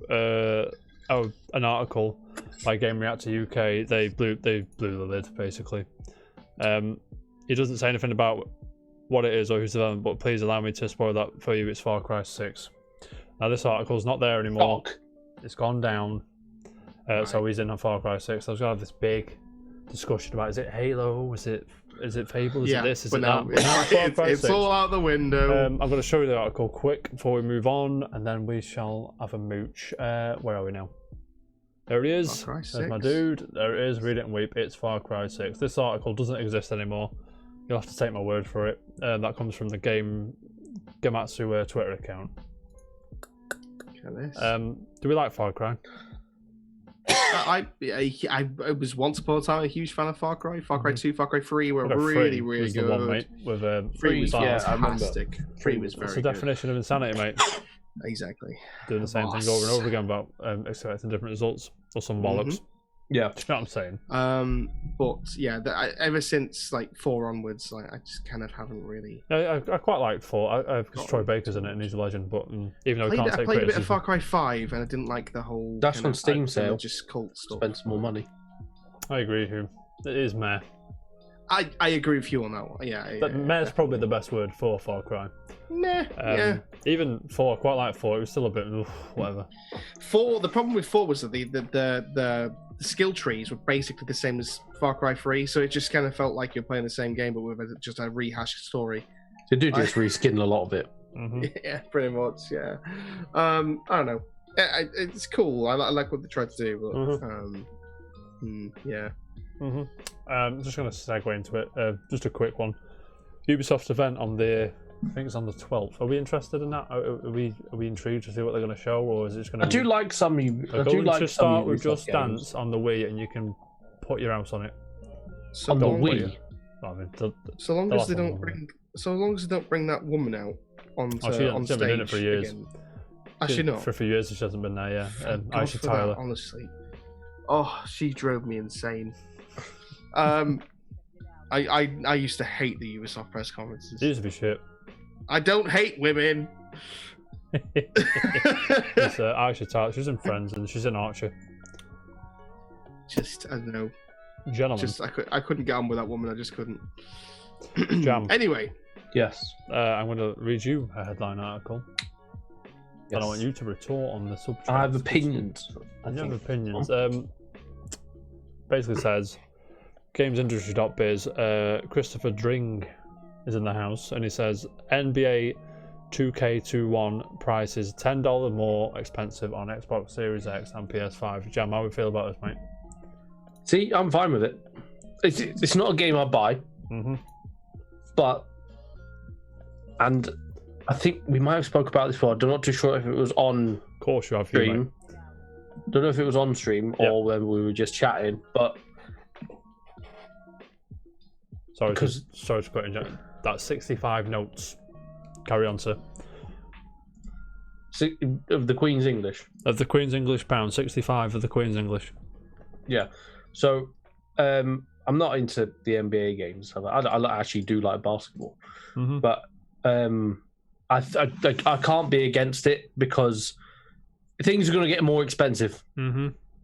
an article by Game Reactor UK, they blew the lid basically. He doesn't say anything about what it is or who's developing, but please allow me to spoil that for you. It's Far Cry 6. Now this article's not there anymore. It's gone down. Right. So he's in on Far Cry 6. I was gonna have this big discussion about: is it Halo? Is it Fable? Is it this? Is it that?
It's all out the window.
I'm going to show you the article quick before we move on, and then we shall have a mooch. Where are we now? There he is.
Far Cry
There's my
6.
dude. There it is. Read it and weep. It's Far Cry 6. This article doesn't exist anymore. You'll have to take my word for it. That comes from the Gamatsu Twitter account. Do we like Far Cry?
I was once upon a time a huge fan of Far Cry. Far Cry 2, Far Cry 3 were really good.
The one, mate, with
3 was fantastic. 3 was very good.
It's the definition of insanity, mate.
Exactly.
Doing the same thing over and over again about expecting different results or some bollocks.
Yeah,
do you know what I'm saying?
But yeah, ever since like 4 onwards, like I just kind of haven't really.
I quite liked 4. Because Troy Baker's in it and he's a legend. But even though
I played a bit of Far Cry 5 and I didn't like the whole.
That's on Steam sale.
Just cult stuff.
Spend some more money.
I agree with you. It is meh.
I agree with you on that one. Yeah.
But meh is probably the best word for Far Cry.
Nah. Yeah.
Even 4, I quite like 4. It was still a bit whatever.
4. The problem with 4 was that the skill trees were basically the same as Far Cry 3, so it just kind of felt like you're playing the same game, but with just a rehashed story.
They do just reskin a lot of it.
Mm-hmm.
Yeah, pretty much. Yeah. I don't know. It's cool. I like what they tried to do, but yeah.
I'm just going to segue into it. Just a quick one. Ubisoft's event on the. I think it's on the 12th. Are we interested in that? Are we intrigued to see what they're going to show, or is it just going to?
I do like some. I do like
to start with
Ubisoft
Just Dance on the Wii, and you can put your house on it.
On the Wii.
So long as they don't bring that woman out on stage.
She's been in it for years.
Again. Actually, not
for a few years. She hasn't been there. Yeah, Aisha Tyler.
That, honestly, she drove me insane. I used to hate the Ubisoft press conferences.
It used to be shit.
I don't hate women.
It's Aisha Tyler. She's in Friends and she's in Archer.
Just I don't know.
Gentlemen.
I couldn't get on with that woman. I just couldn't.
Jam.
Anyway.
Yes.
I'm going to read you a headline article. Yes. And I want you to retort on the subject.
I have opinions.
I have opinions. Basically says, GamesIndustry.biz, Christopher Dring is in the house, and he says, NBA 2K21 price is $10 more expensive on Xbox Series X and PS5. Jam, how we feel about this, mate?
See, I'm fine with it. It's not a game I buy, but, and I think we might have spoke about this before. I'm not too sure if it was on
of course you have
stream. Don't know if it was on stream or when we were just chatting, but
sorry to put in. That's 65 notes. Carry on, sir.
Of the Queen's English.
Of the Queen's English pound, 65 of the Queen's English.
Yeah. So, I'm not into the NBA games. I actually do like basketball, but I can't be against it because things are going to get more expensive.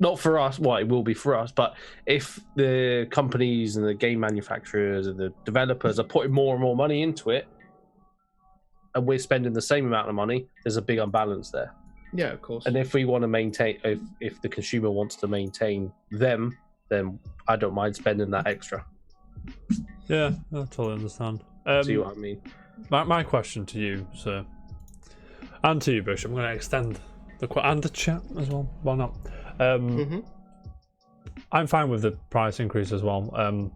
Not for us. Well, it will be for us, but if the companies and the game manufacturers and the developers are putting more and more money into it, and we're spending the same amount of money, there's a big imbalance there.
Yeah, of course.
And if we want to maintain, if the consumer wants to maintain them, then I don't mind spending that extra.
Yeah, I totally understand.
See what I mean?
My question to you, sir, and to you, Bish, I'm going to extend and the chat as well. Why not? I'm fine with the price increase as well.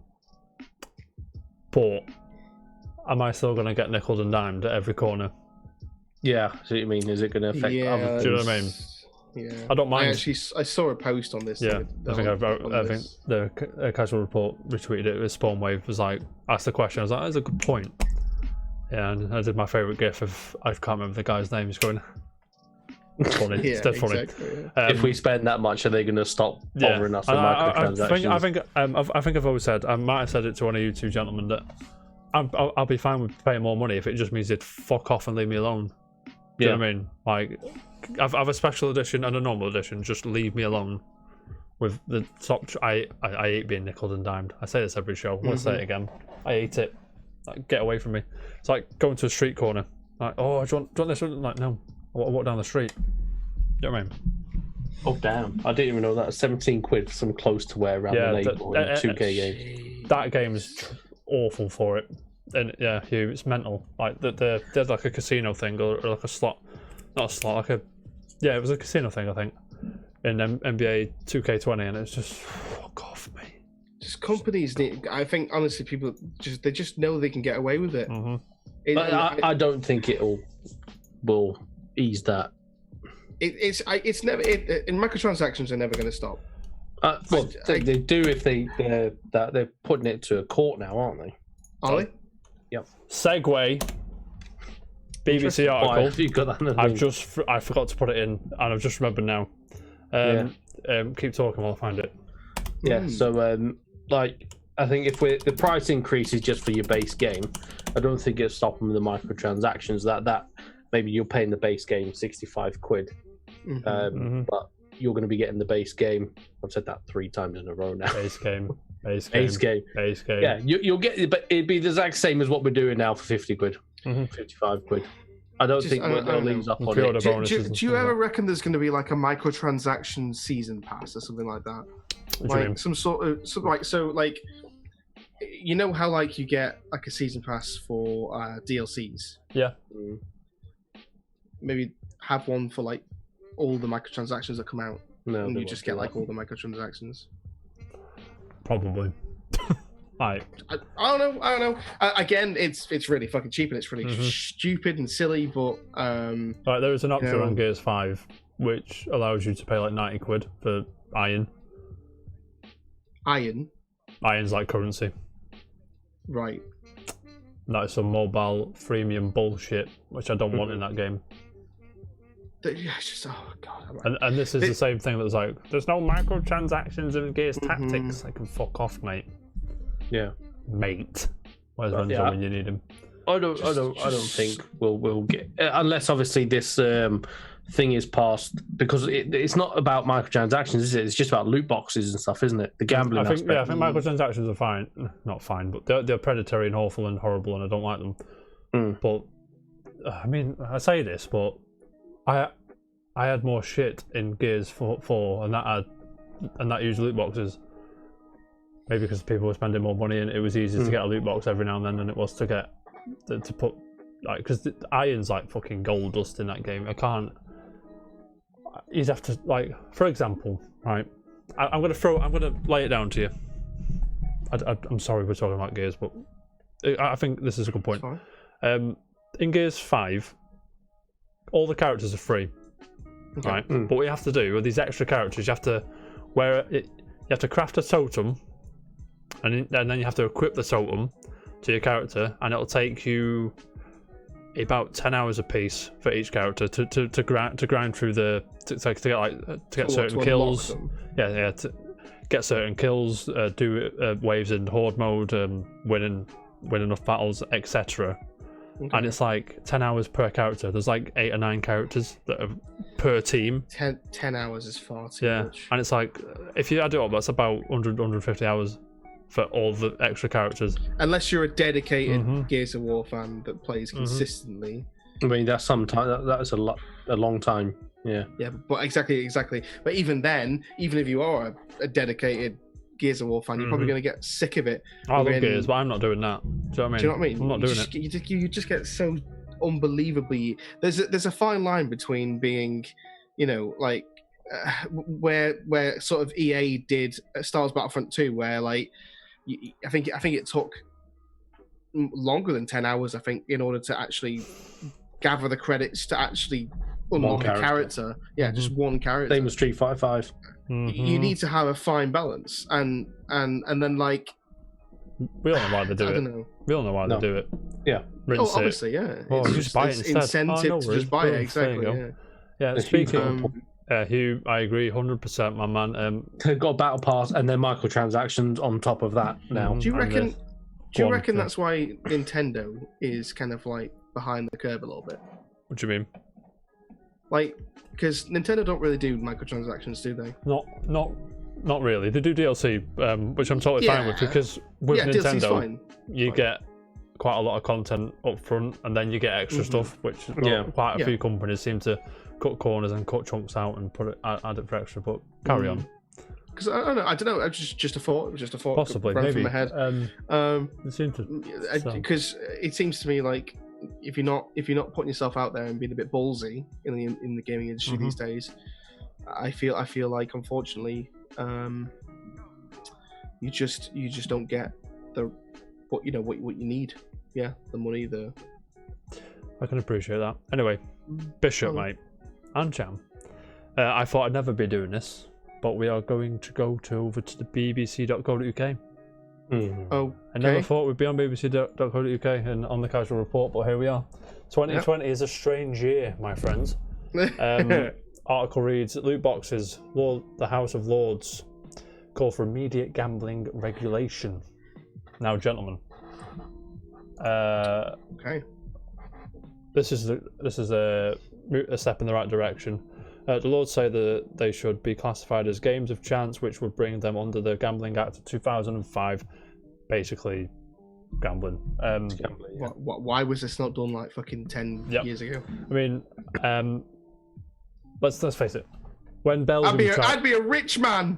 But am I still going to get nickeled and dimed at every corner?
Yeah, see what you mean. Is it going to affect other?
Do you know what I mean?
Yeah.
I don't mind.
I saw a post on this.
Yeah, I think the Casual Report retweeted it with Spawnwave. Was like, asked the question. I was like, that's a good point. Yeah, and I did my favourite gif of, I can't remember the guy's name. He's going, it's funny.
Yeah,
it's dead funny.
Exactly, yeah.
If we spend that much, are they going to stop bothering us with microtransactions?
I think I've always said, I might have said it to one of you two gentlemen, that I'll be fine with paying more money if it just means they'd fuck off and leave me alone. Do you know what I mean? Like, I've a special edition and a normal edition. Just leave me alone with the top. I hate being nickeled and dimed. I say this every show. I want to say it again. I hate it. Like, get away from me. It's like going to a street corner. Like, oh, do you want this? Like, no. I walk down the street. You know what I mean?
Oh, damn. I didn't even know that. 17 quid for some close to wear around the label in a 2K game.
That game is awful for it. And yeah, Hugh, it's mental. Like, there's like a casino thing or like a slot. Not a slot, like a... Yeah, it was a casino thing, I think. in NBA 2K20, and it's just fuck off, mate.
Just companies need. I think honestly, people just know they can get away with it.
I don't think will ease that.
It's never. In microtransactions are never going to stop.
Well, they do if they're putting it to a court now, aren't they?
Are they?
Yep.
Segue. BBC article.
You got that
I forgot to put it in, and I've just remembered now. Keep talking while I find it.
Yeah. So, I think if the price increase is just for your base game, I don't think it's stopping the microtransactions. That maybe you're paying the base game £65, but you're going to be getting the base game. I've said that 3 times in a row now.
Base game.
Yeah, you'll get, but it'd be the exact same as what we're doing now for £50, £55. I don't think they'll ease up on it.
Do you ever reckon there's going to be like a microtransaction season pass or something like that? Like some sort of you know how like you get like a season pass for DLCs?
Yeah.
Maybe have one for like all the microtransactions that come out.
No,
and you just get like all the microtransactions.
Probably. I
don't know. Again, it's really fucking cheap and it's really stupid and silly, but
right, there is an option on Gears 5 which allows you to pay like £90 for iron. Iron's like currency.
Right.
That is some mobile freemium bullshit, which I don't want in that game.
Yeah, it's just, oh god.
And this is the same thing that was like, there's no microtransactions in Gears Tactics. I can fuck off, mate.
Yeah,
mate. Where's Renzo when you need him?
I don't think we'll get, unless obviously this thing is passed, because it's not about microtransactions, is it? It's just about loot boxes and stuff, isn't it? The gambling aspect.
I think microtransactions are fine. Not fine, but they're predatory and awful and horrible, and I don't like them. But I mean, I say this, but I had more shit in Gears 4 and that used loot boxes. Maybe because people were spending more money and it was easier to get a loot box every now and then than it was to get to put, like, because the iron's like fucking gold dust in that game. I can't. You'd have to, like, for example, right? I'm gonna lay it down to you. I'm sorry we're talking about Gears, but I think this is a good point. In Gears 5, all the characters are free, right? But what you have to do with these extra characters, you have to craft a totem, and then you have to equip the totem to your character, and it'll take you about 10 hours a piece for each character to grind through to get certain kills. To get certain kills, do waves in horde mode, win enough battles, etc. And it's like 10 hours per character. There's like 8 or 9 characters that are per team.
10 hours is far too much.
And it's like, if you add it up, that's about 150 hours for all the extra characters.
Unless you're a dedicated Gears of War fan that plays consistently.
I mean, that's some time. That's a long time. Yeah.
Yeah, but exactly. But even then, even if you are a dedicated Gears of War fan, you're probably going to get sick of it.
I love Gears, but I'm not doing that. Do you know what I mean? I'm not doing it.
You just get so unbelievably. There's a fine line between being, like where sort of EA did Star Wars Battlefront 2, where like I think it took longer than 10 hours, I think, in order to actually gather the credits to actually unlock a character. Yeah, just one character.
Same with Street Fighter 5.
You need to have a fine balance, and then like
we all know why they do it.
I don't know.
We all know why they do it.
Yeah.
Obviously, yeah.
Oh, just buy it instead.
Incentive to just buy it. Exactly.
Yeah. Speaking. Hugh, I agree 100%, my man.
They've got battle pass and then microtransactions on top of that now.
Do you reckon that's why Nintendo is kind of like behind the curve a little bit?
What do you mean?
Like, because Nintendo don't really do microtransactions, do they?
Not really. They do DLC, which I'm totally fine with, because with Nintendo, you get quite a lot of content up front, and then you get extra stuff, which quite a few companies seem to cut corners and cut chunks out and add it for extra. But carry on.
Because I don't know. It's just a thought. It was just a thought.
Possibly,
maybe.
From
my head. Because it seems to me like if you're not putting yourself out there and being a bit ballsy in the gaming industry these days, I feel like unfortunately, you just don't get what you need. Yeah, the money,
I can appreciate that. Anyway, Bishop, mate, and Jam. I thought I'd never be doing this, but we are going to go over to the bbc.co.uk.
Oh,
I never thought we'd be on bbc.co.uk and on the Casual Report, but here we are. 2020 is a strange year, my friends. Article reads, loot boxes, the House of Lords call for immediate gambling regulation. Now, gentlemen, this is a step in the right direction. The Lords say that they should be classified as games of chance, which would bring them under the Gambling Act of 2005. Basically, gambling.
Why was this not done like fucking 10 years ago?
I mean, let's face it. When Belgium,
I'd be a rich man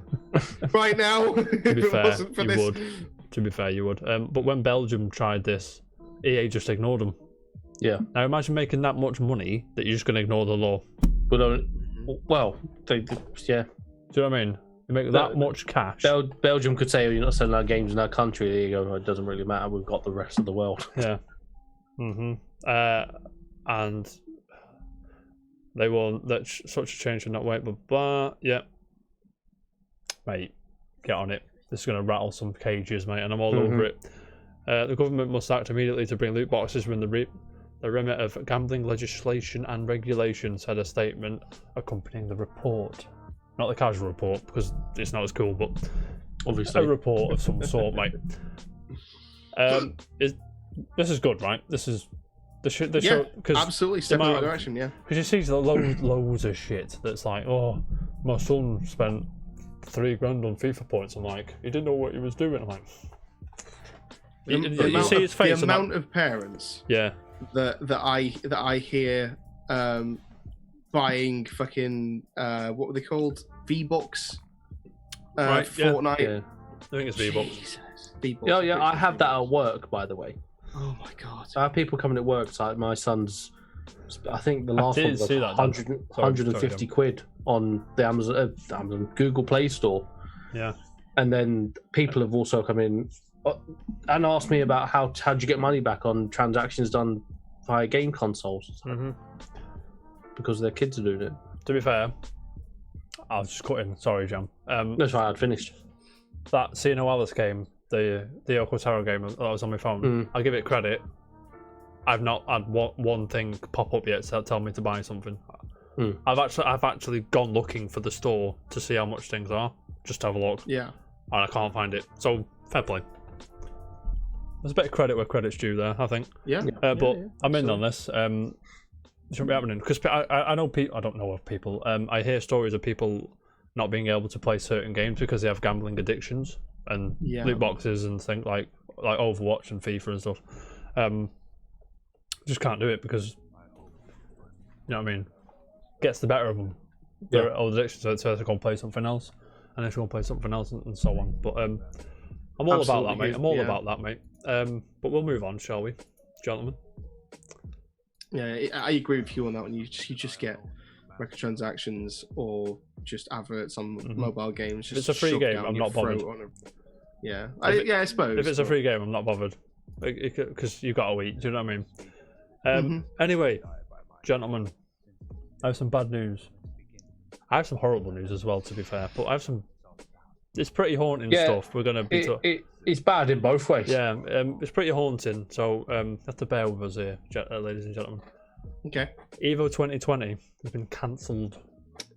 right now.
To be fair, you would. To be fair, you would. But when Belgium tried this, EA just ignored them.
Yeah.
Now imagine making that much money that you're just going to ignore the law.
Well, yeah.
Do you know what I mean? You make that much cash.
Belgium could say, "Oh, you're not selling our games in our country." There you go. It doesn't really matter. We've got the rest of the world.
Yeah. And they will that such a change should not wait. But yeah, mate, get on it. This is going to rattle some cages, mate, and I'm all over it. The government must act immediately to bring loot boxes within the remit of gambling legislation and regulation, said a statement accompanying the report. Not the Casual Report, because it's not as cool, but obviously a report of some sort, mate. This is good, right? This is the show.
Absolutely, step in the right direction, yeah.
Because you see loads of shit that's like, oh, my son spent $3,000 on FIFA points. I'm like, he didn't know what he was doing. I'm like, you see his face.
The amount of parents, that I hear buying fucking what were they called? V-Bucks,
right,
Fortnite.
Yeah. I think it's V-Bucks.
V-Bucks.
Oh yeah, I have that at work, by the way.
Oh my god!
I have people coming at work. It's like my son's. I think the last one was 150 quid on the Amazon Google Play Store.
Yeah.
And then people have also come in and asked me about how'd you get money back on transactions done via game consoles. Because their kids are doing it.
To be fair, I was just cutting. Sorry, Jam.
That's why I'd finished.
That CNO Alice game, the Yoko Taro game that was on my phone, I'll give it credit. I've not had one thing pop up yet to tell me to buy something. I've actually gone looking for the store to see how much things are, just to have a look.
Yeah.
And I can't find it. So, fair play. There's a bit of credit where credit's due there, I think.
Yeah.
But I'm in on this. It shouldn't be happening. Because I know people, I don't know of people, I hear stories of people not being able to play certain games because they have gambling addictions and loot boxes and things like Overwatch and FIFA and stuff. Just can't do it because, you know what I mean, gets the better of them. Their old addictions, so they go and play something else, and then they go and play something else, and so on. But I'm all about that, mate. I'm all about that, mate. But we'll move on, shall we, gentlemen?
Yeah, I agree with you on that one. You just get microtransactions or just adverts on mobile games. Just
if it's a free game, I'm not bothered.
I suppose.
If it's a free game, I'm not bothered. Because you've got to eat, do you know what I mean? Anyway, gentlemen, I have some bad news. I have some horrible news as well, to be fair, but I have some... It's pretty haunting stuff. We're going to be...
It's bad in both ways.
Yeah, it's pretty haunting, so you have to bear with us here, ladies and gentlemen.
Okay.
Evo 2020 has been cancelled.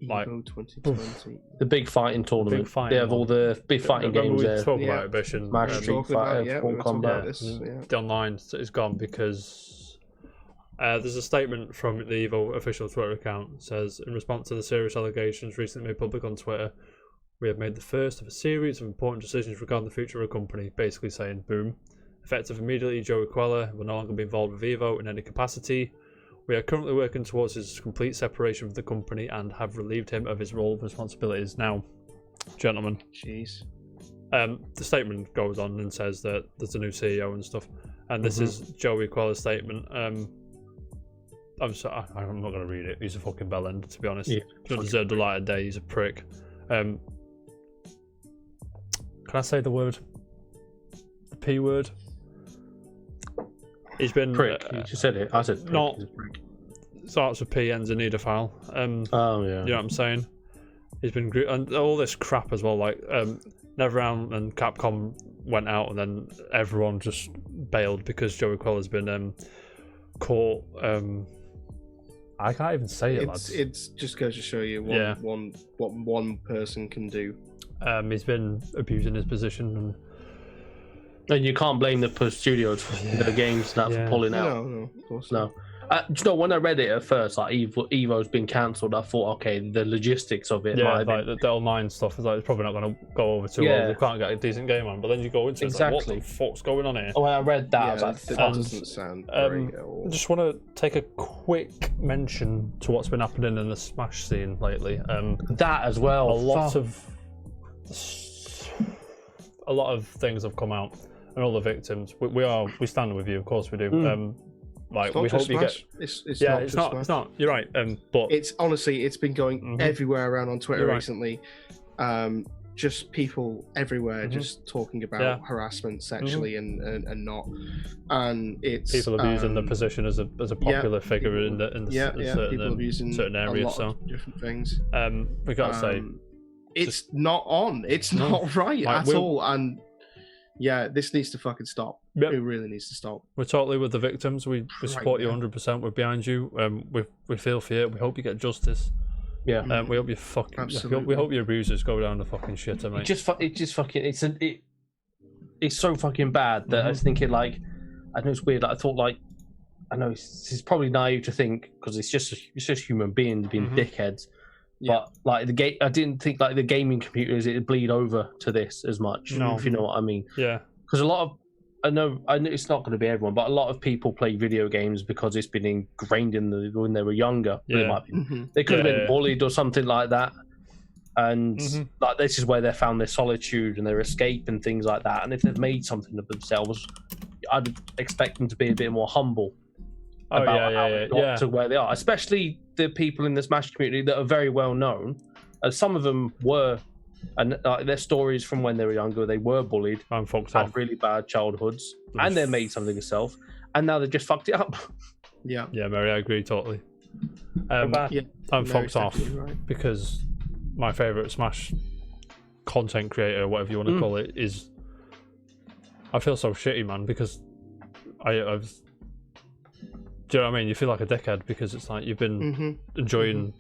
Evo 2020.
The big fighting tournament. They have all the big fighting games there.
We talked about it, Bish and
Street Fighter, Mortal Kombat.
The online is gone because there's a statement from the Evo official Twitter account that says, in response to the serious allegations recently made public on Twitter, we have made the first of a series of important decisions regarding the future of the company, basically saying, boom. Effective immediately, Joey Queller will no longer be involved with Evo in any capacity. We are currently working towards his complete separation from the company and have relieved him of his role and responsibilities. Now, gentlemen.
Jeez.
The statement goes on and says that there's a new CEO and stuff. And this is Joey Queller's statement. I'm not going to read it. He's a fucking bellend, to be honest.
Yeah,
Should deserve the light of day. He's a prick. Can I say the word? The P word? He's been
prick. You just said it. I said prick.
Not starts with P, ends in Nedophile.
Oh yeah.
You know what I'm saying? He's been and all this crap as well. Like NetherRealm and Capcom went out, and then everyone just bailed because Joey Queller's been caught. I can't even say it, lads.
It's just goes to show you what one person can do.
He's been abusing his position,
and you can't blame the studios for the games not for pulling out.
No, of course
not. When I read it at first, like Evo's been cancelled, I thought, okay, the logistics of it.
Yeah, like the online stuff is like it's probably not going to go over too well. They can't get a decent game on. But then you go into it, like, what the fuck's going on here?
Oh, when I read that, I was like,
that doesn't sound very at all.
I just want to take a quick mention to what's been happening in the Smash scene lately.
That as well.
A lot of things have come out, and all the victims. We stand with you, of course we do. Like we hope you get. It's not. You're right. But
it's honestly, it's been going everywhere around on Twitter recently. Just people everywhere just talking about harassment sexually and not, and it's
people abusing their position as a popular figure in
people abusing
certain areas.
A lot of different things.
We gotta say,
it's not on. It's not right at all. And this needs to fucking stop.
Yep.
It really needs to stop.
We're totally with the victims. We support you 100%. We're behind you. We feel for you. We hope you get justice.
Yeah.
We hope you fucking.
Absolutely.
We hope your abusers go down the fucking shitter, mate.
It's so fucking bad that I was thinking, like, I know it's weird. Like, I thought, like, I know it's probably naive to think because it's just human beings being dickheads. But like I didn't think like the gaming computers it'd bleed over to this as much.
No.
If you know what I mean.
Yeah.
Because I know it's not going to be everyone, but a lot of people play video games because it's been ingrained in them when they were younger.
Yeah.
They could have been bullied or something like that, and like this is where they found their solitude and their escape and things like that. And if they've made something of themselves, I'd expect them to be a bit more humble about how they got to where they are, especially the people in the Smash community that are very well known. Some of them were, and their stories from when they were younger, they were bullied
and
had really bad childhoods, and they made something themselves, and now they've just fucked it up.
Yeah, Mary, I agree totally. I'm fucked off because my favourite Smash content creator, whatever you want to call it, is. I feel so shitty, man, because I've. Do you know what I mean? You feel like a dickhead because it's like you've been enjoying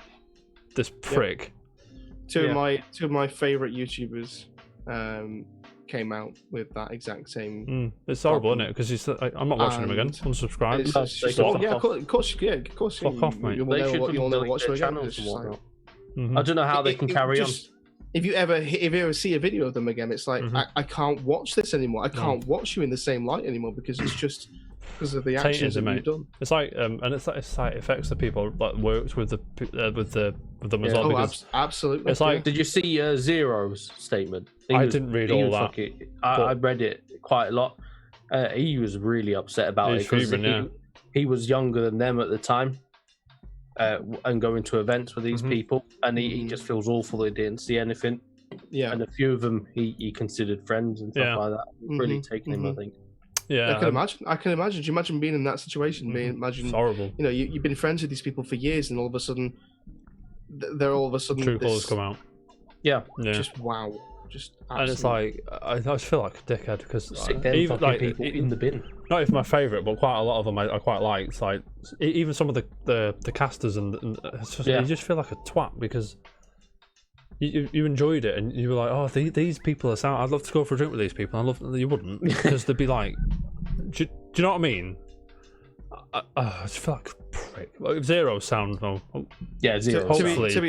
this prick.
Two of my favorite YouTubers came out with that exact same.
It's horrible, isn't it? Because I'm not watching him again. Unsubscribe.
Of course.
Fuck off, mate.
You'll never watch them again.
I don't know how they can carry on.
If you ever see a video of them again, it's like I can't watch this anymore. I can't watch you in the same light anymore because it's just. Because of the actions that you've done,
it's like, and it's like it affects the people that works with them as well. Because
absolutely.
It's like,
did you see Zero's statement?
I didn't read all that.
I read it quite a lot. He was really upset about it because he was younger than them at the time, and going to events with these people, and he just feels awful that he didn't see anything.
Yeah,
and a few of them he considered friends and stuff like that. Really taking him, I think.
Yeah,
I can imagine. Do you imagine being in that situation?
It's horrible.
You know, you've been friends with these people for years, and all of a sudden,
true colours come out.
Yeah.
Just wow. Just absolutely.
And it's like I just feel like a dickhead because
even like people in the bin.
Not even my favourite, but quite a lot of them I quite like. It's like even some of the casters and you just feel like a twat because. You enjoyed it and you were like, oh, these people are sound. I'd love to go for a drink with these people. You wouldn't because they'd be like, do you know what I mean? I just feel like a prick. Like, Zero sound though.
Yeah, Zero.
To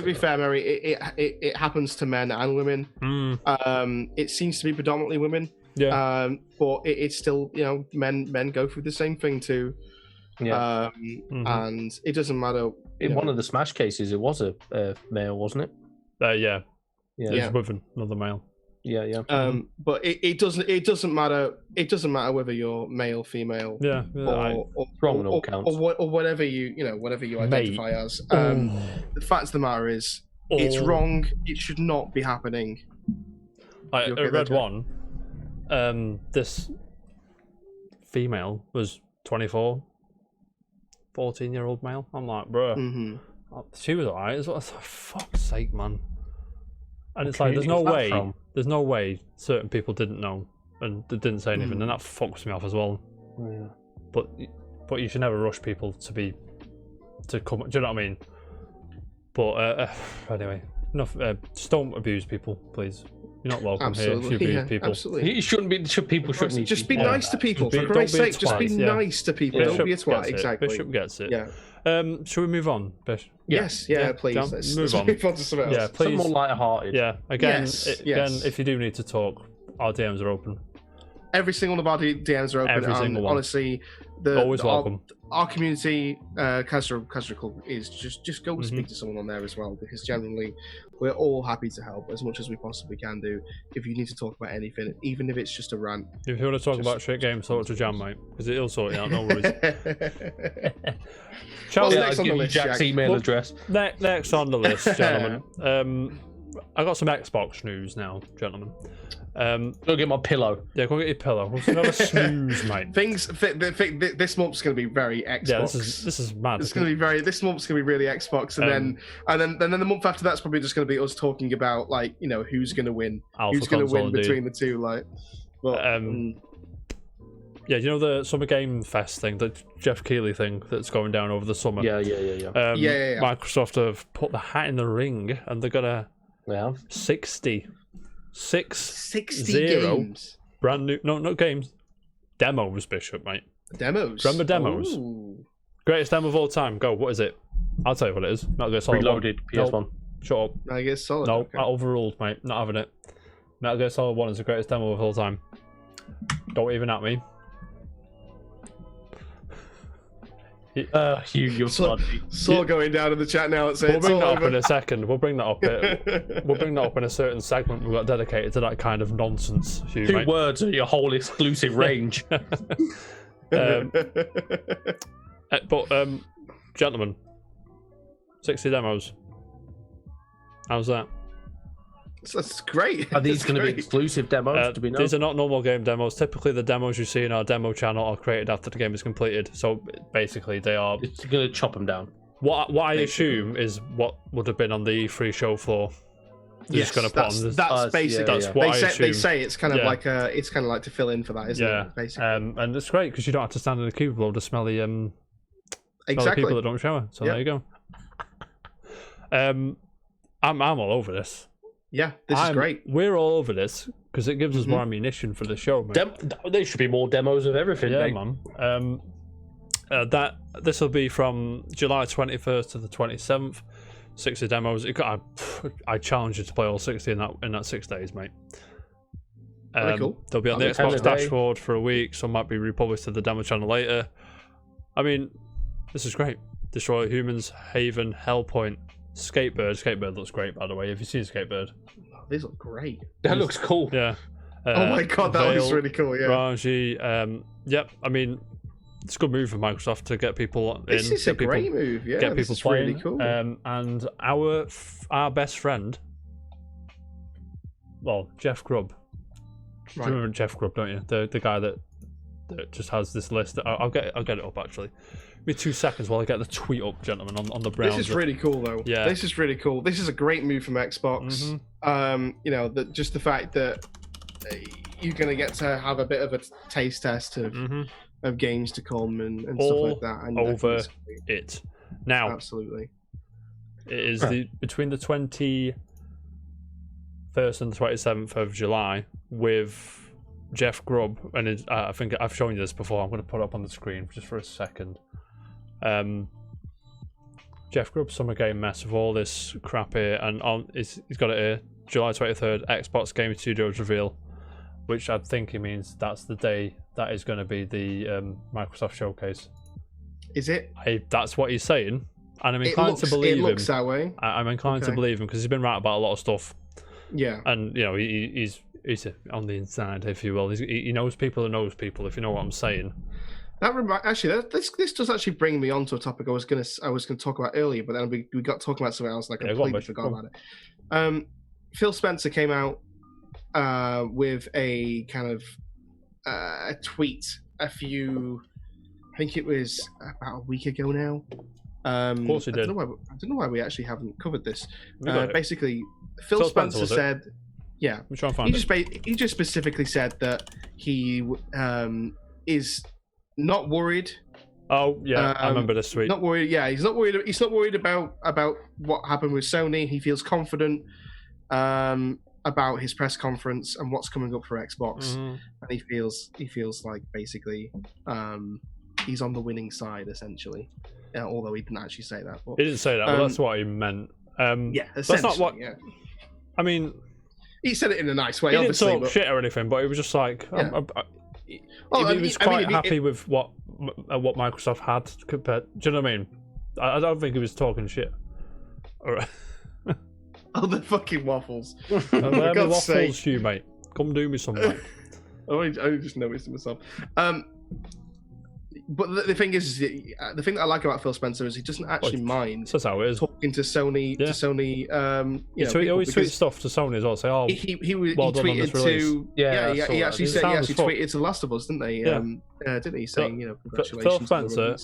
be fair, Mary, it happens to men and women. It seems to be predominantly women.
Yeah.
But it's still men go through the same thing too.
Yeah.
And it doesn't matter.
In one of the Smash cases, it was a male, wasn't it?
Yeah. It was with another male.
Yeah.
But it doesn't matter. It doesn't matter whether you're male, female, or
wrong on all counts,
or whatever whatever you identify as. The fact of the matter is, it's wrong. It should not be happening.
I read one. This female was 24, 14-year-old male. I'm like, bro.
Mm-hmm.
She was alright. It's like, fuck's sake, man. And it's like, there's no way certain people didn't know and they didn't say anything, and that fucks me off as well.
Yeah.
But you should never rush people to come. Do you know what I mean? But anyway, enough. Just don't abuse people, please. You're not welcome here if you abuse people.
Absolutely.
You shouldn't be. People shouldn't.
Just be nice to people. For Christ's sake, just be nice to people. Don't be a twat. Exactly.
Bishop gets it.
Yeah.
Should we move on, Bish?
Yes. Please. Let's
move on.
Move on to something else.
Yeah, please.
Some more lighter-hearted.
Yeah. Again,
yes.
if you do need to talk, our DMs are open.
Every single one of our DMs are open.
Every single one.
Honestly,
always welcome.
Our community, Casual Club, is just go and speak to someone on there as well, because generally we're all happy to help as much as we possibly can do. If you need to talk about anything, even if it's just a rant.
If you want to talk about shit games, talk to Jam, mate, because it'll sort it out. No worries.
What's next on the list,
Jack's email address.
Next on the list, gentlemen. I got some Xbox news now, gentlemen.
Go get my pillow.
Yeah, go get your pillow. We'll have a snooze, mate.
This month's going to be very Xbox.
Yeah, this is mad.
It's going to be very. This month's going to be really Xbox, and then the month after that's probably just going to be us talking about, like, who's going to win, who's going to win between the two, like. But,
yeah, you know the Summer Game Fest thing, the Jeff Keighley thing that's going down over the summer.
Yeah.
Microsoft have put the hat in the ring, and they're gonna 60
games.
Brand new, no, not games, demos, Bishop, mate.
Demos.
Remember demos?
Ooh.
Greatest demo of all time. Go. What is it? I'll tell you what it is. Metal Gear Solid
Reloaded
1.
PS1.
No, shut up.
Metal Gear Solid.
No,
okay.
overruled, mate. Not having it. Metal Gear Solid 1 is the greatest demo of all time. Don't even at me.
You're
Saw going down in the chat now.
We'll bring that up in a second. We'll bring that up. We'll bring that up in a certain segment we've got dedicated to that kind of nonsense.
Two words are your whole exclusive range.
Gentlemen, 60 demos. How's that?
That's great.
Are these going to be exclusive demos? Do we know?
These are not normal game demos. Typically, the demos you see in our demo channel are created after the game is completed. So basically, they are.
It's going to chop them down.
What I assume is what would have been on the E3 show floor. They're just going to put on this.
That's basically.
That's what I assume.
They say it's kind of like to fill in for that, isn't it? Basically.
And it's great because you don't have to stand in a cubicle to smell the people that don't shower. So there you go. I'm all over this.
Yeah, this is great.
We're all over this because it gives us more ammunition for the show, man.
There should be more demos of everything,
yeah,
mate.
Man. This will be from July 21st to the 27th. 60 demos. I challenge you to play all 60 in that 6 days, mate.
Cool.
They'll be on the Xbox dashboard for a week. Some might be republished to the demo channel later. I mean, this is great. Destroy Humans, Haven, Hellpoint. Skatebird looks great, by the way. Have you seen Skatebird?
Oh, these look great.
That looks cool.
Yeah.
Oh my god, that looks really cool. Yeah.
Raji, yep. I mean, it's a good move for Microsoft to get people in.
This is a great move. Yeah.
Get people playing.
Really cool.
And our best friend, well, Jeff Grubb.
Right.
You remember Jeff Grubb, don't you? The guy that just has this list. I'll get it up actually. Give me 2 seconds while I get the tweet up, gentlemen, on the browser.
This is really cool, though.
Yeah.
This is really cool. This is a great move from Xbox. Mm-hmm. Just the fact that you're going to get to have a bit of a taste test of games to come and stuff like that. And
over it. Now,
absolutely.
It is between the 21st and the 27th of July with Jeff Grubb, and I think I've shown you this before. I'm going to put it up on the screen just for a second. Jeff Grubb Summer Game Mess with all this crap here, and he's got it here, July 23rd, Xbox Game Studios reveal, which I think he means that's the day that is going to be the Microsoft showcase.
Is it?
That's what he's saying, and I'm inclined to believe him.
It looks that way.
I'm inclined to believe him because he's been right about a lot of stuff.
Yeah,
and he's he's on the inside, if you will. He knows people who knows people, if you know what I'm saying.
This does actually bring me on to a topic I was gonna talk about earlier, but then we got talking about something else and I completely forgot about it. Phil Spencer came out with a kind of a tweet I think it was about a week ago now.
Of course he did.
I don't know why we actually haven't covered this. Basically, Phil Spencer said, "Yeah." He just specifically said that he is not worried.
Oh yeah, I remember this tweet.
Not worried. Yeah, he's not worried. He's not worried about what happened with Sony. He feels confident about his press conference and what's coming up for Xbox, and he feels like basically he's on the winning side essentially. Although he didn't actually say that. But,
he didn't say that, but that's what he meant.
That's not what. Yeah.
I mean,
he said it in a nice way.
He didn't talk shit or anything, but he was just like, he was quite happy with what Microsoft had compared. Do you know what I mean? I don't think he was talking shit.
Oh, the fucking waffles!
They're the waffles, you mate. Come do me some, mate.
I just noticed it myself. But the thing is, the thing that I like about Phil Spencer is he doesn't actually mind.
That's how it is.
Talking to Sony,
he always tweets stuff to Sony as well. Say, "Oh,
he tweeted to he actually tweeted to Last of Us, didn't they? Didn't he? Saying, congratulations.
Phil Spencer,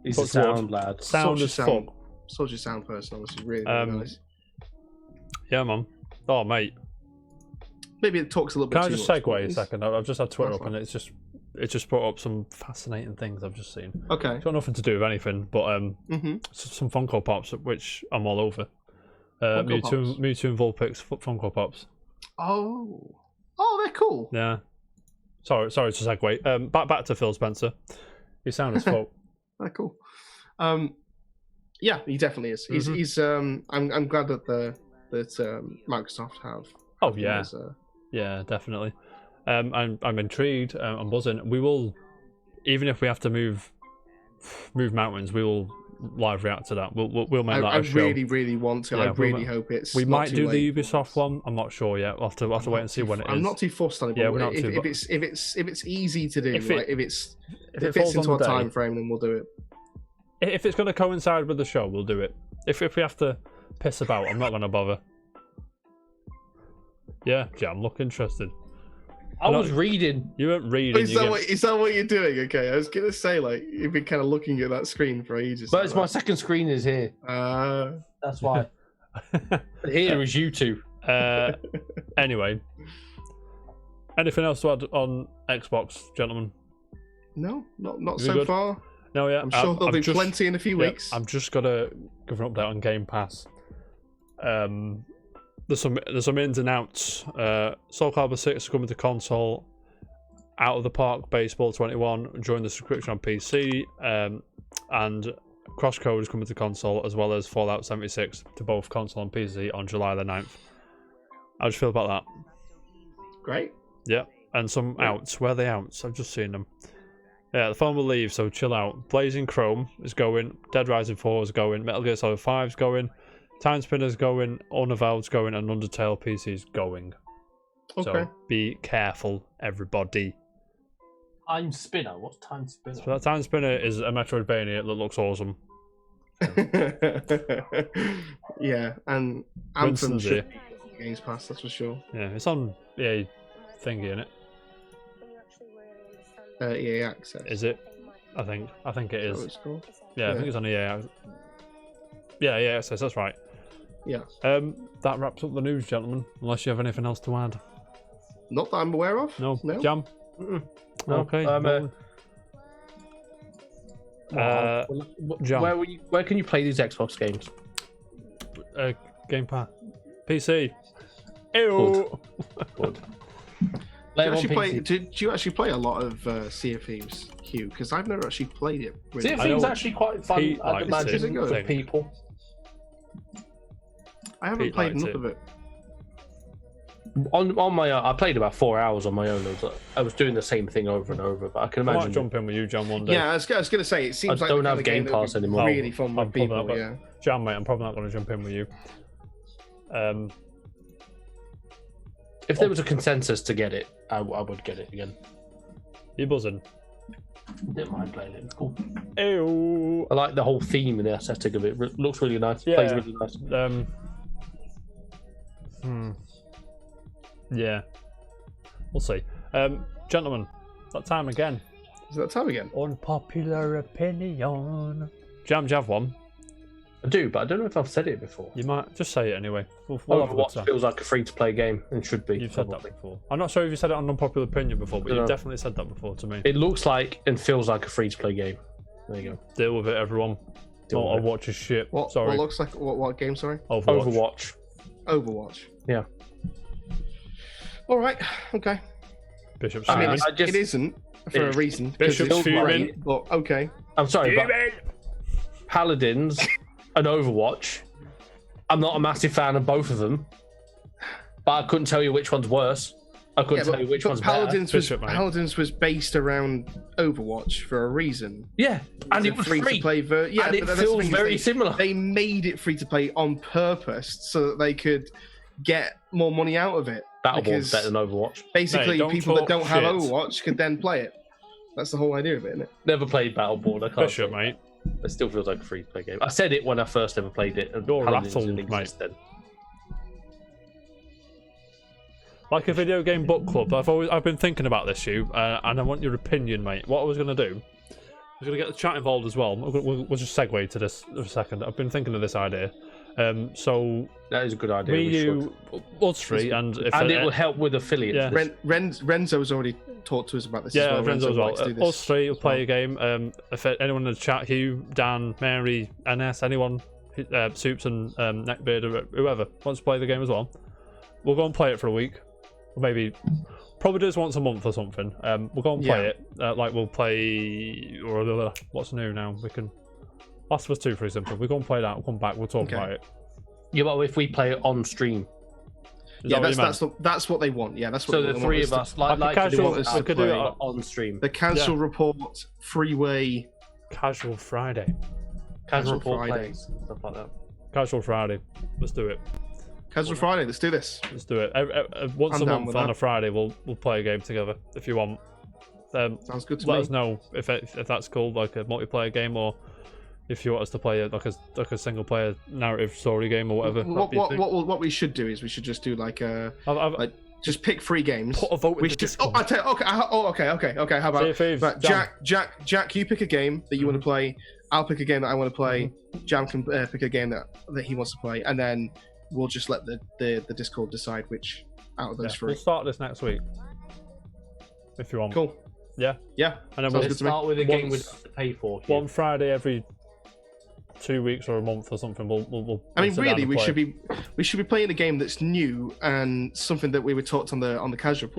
he's a sound lad.
Sound as fuck.
Such a sound person, honestly, really nice.
Yeah, man. Oh, mate.
Maybe it talks a little bit.
Can I just segue a second? I've just had Twitter up, and it just brought up some fascinating things I've just seen.
Okay.
It's got nothing to do with anything, but some Funko Pops, which I'm all over. Mewtwo and Vulpix Funko Pops.
Oh, they're cool.
Yeah. Sorry to segue. Back to Phil Spencer. He sounds as fuck.
They're cool. Yeah, he definitely is. He's. I'm glad that Microsoft have.
Oh yeah. Yeah, definitely. I'm intrigued. I'm buzzing. We will, even if we have to move mountains, we will live react to that. We'll make that a show.
I really want to. Yeah, I really hope it's.
We might do
late.
The Ubisoft one. I'm not sure yet. We'll have to wait and see when it is.
I'm not too fussed on it.
Yeah, we're not
too. If it's easy to do, if it fits into our time frame, then we'll do it.
If it's going to coincide with the show, we'll do it. If we have to piss about, I'm not going to bother. Yeah, Jam, look interested.
I was reading.
You weren't reading.
Is that what you're doing? Okay, I was gonna say you've been kind of looking at that screen for ages.
But it's my second screen is here. That's why. Here is you two.
Anyway, anything else to add on Xbox, gentlemen?
No, not so far.
No, yeah.
I'm sure there'll be plenty in a few weeks.
I'm just gonna give an update on Game Pass. There's some ins and outs. Soul Calibur 6 is coming to console. Out of the Park Baseball 21 during the subscription on PC, and Crosscode is coming to console, as well as Fallout 76 to both console and PC on July the 9th. How do you feel about that?
Great.
Yeah, and some outs. Where are they outs? I've just seen them. Yeah, the phone will leave, so chill out. Blazing Chrome is going. Dead Rising 4 is going. Metal Gear Solid 5 is going. Time Spinner's going, Unavowed's going, and Undertale PC's going.
Okay.
So be careful, everybody.
Time Spinner? What's Time Spinner?
So that Time Spinner is a Metroidvania that looks awesome.
Yeah, and Anthem should be Games Pass, that's for sure.
Yeah, it's on EA thingy, isn't it?
EA Access.
Is it? I think it is.
It's cool.
Yeah, I think it's on EA Access. Yeah, Access, that's right.
Yeah.
That wraps up the news, gentlemen. Unless you have anything else to add.
Not that I'm aware of.
No. Jam.
No.
Okay.
Jam. Where can you play these Xbox games?
Game Pass. PC. Ew.
Good.
Did you actually play a lot of Sea of Thieves, Hugh? Because I've never actually played it. Really.
Sea of Thieves is actually quite fun. I'd imagine for people.
I haven't played enough of it.
On my own, I played about 4 hours on my own. I was doing the same thing over and over, but I can imagine.
I might jump in with you, John, one day.
Yeah, I was going to say, it seems like
I don't have Game Pass anymore.
Really fun with people, yeah.
Jam, mate, I'm probably not going to jump in with you.
If there was a consensus to get it, I would get it again.
You buzzing?
Didn't mind playing it. It's cool.
Ew.
I like the whole theme and the aesthetic of it. Looks really nice.
Yeah.
Plays really nice.
Yeah. We'll see. Gentlemen, that time again.
Is it that time again?
Unpopular opinion. Jam, do you have one?
I do, but I don't know if I've said it before.
You might just say it anyway. We'll have a good
Overwatch
time.
feels like a free-to-play game and should be.
You've said that before. I'm not sure if you said it on Unpopular Opinion before, but you've definitely said that before to me.
It looks like and feels like a free-to-play game. There you go.
Deal with it, everyone. Overwatch is shit.
What looks like what game? Sorry.
Overwatch. Yeah.
All right. Okay.
Bishop's
I mean, it isn't for a reason.
Bishop's fuming.
But okay.
I'm sorry, but Paladins and Overwatch. I'm not a massive fan of both of them, but I couldn't tell you which one's worse. I couldn't tell you which one's
Paladins
better.
Paladins was based around Overwatch for a reason.
Yeah, and it was free
to play.
And it feels very similar.
They made it free to play on purpose so that they could get more money out of it.
Battleborn's better than Overwatch.
Basically, people that don't have Overwatch could then play it. That's the whole idea of it, isn't it?
Never played Battleborn. I can't.
Bishop, mate.
It still feels like a free-to-play game. I said it when I first ever played it. And
you're rattled, mate.
Then.
Like a video game book club. I've been thinking about this, and I want your opinion, mate. What I was going to do, I was going to get the chat involved as well. We'll just segue to this for a second. I've been thinking of this idea. So
that is a good idea.
Us three, and
it will help with affiliates.
Yeah. Renzo's already talked to us about this.
Yeah,
as well.
Renzo as well. Us three will play a game. If anyone in the chat, Hugh, Dan, Mary, NS, anyone, Soups and Neckbeard, or whoever wants to play the game as well, we'll go and play it for a week, or maybe probably do this once a month or something. We'll go and play it. Like we'll play or what's new now. We can. Last of Us 2, for example. We're going to play that. We'll come back. We'll talk about it.
Yeah, but if we play it on stream.
That's what they want. Yeah, that's what.
So the three of us, like
casual, we could do it
on stream.
The Casual Report freeway.
Casual Friday.
Casual Friday. Stuff like that.
Casual Friday. Let's do it.
Casual Friday. Let's do this.
Let's do it. Once a month on a Friday, we'll play a game together if you want.
Sounds good to me.
Let us know if that's cool, like a multiplayer game, or if you want us to play like a single player narrative story game or whatever.
What we should do is we should just do like a just pick 3 games.
Put a vote in the Discord.
Okay. How about Jack? You pick a game that you want to play. I'll pick a game that I want to play. Jam can pick a game that he wants to play, and then we'll just let the Discord decide which out of those 3.
We'll start this next week if you want.
Cool.
Yeah.
And
then
we'll start with a game we have to pay for.
One Friday every 2 weeks or a month or something. We'll
I mean, really, we should be playing a game that's new and something that we were taught on the Casual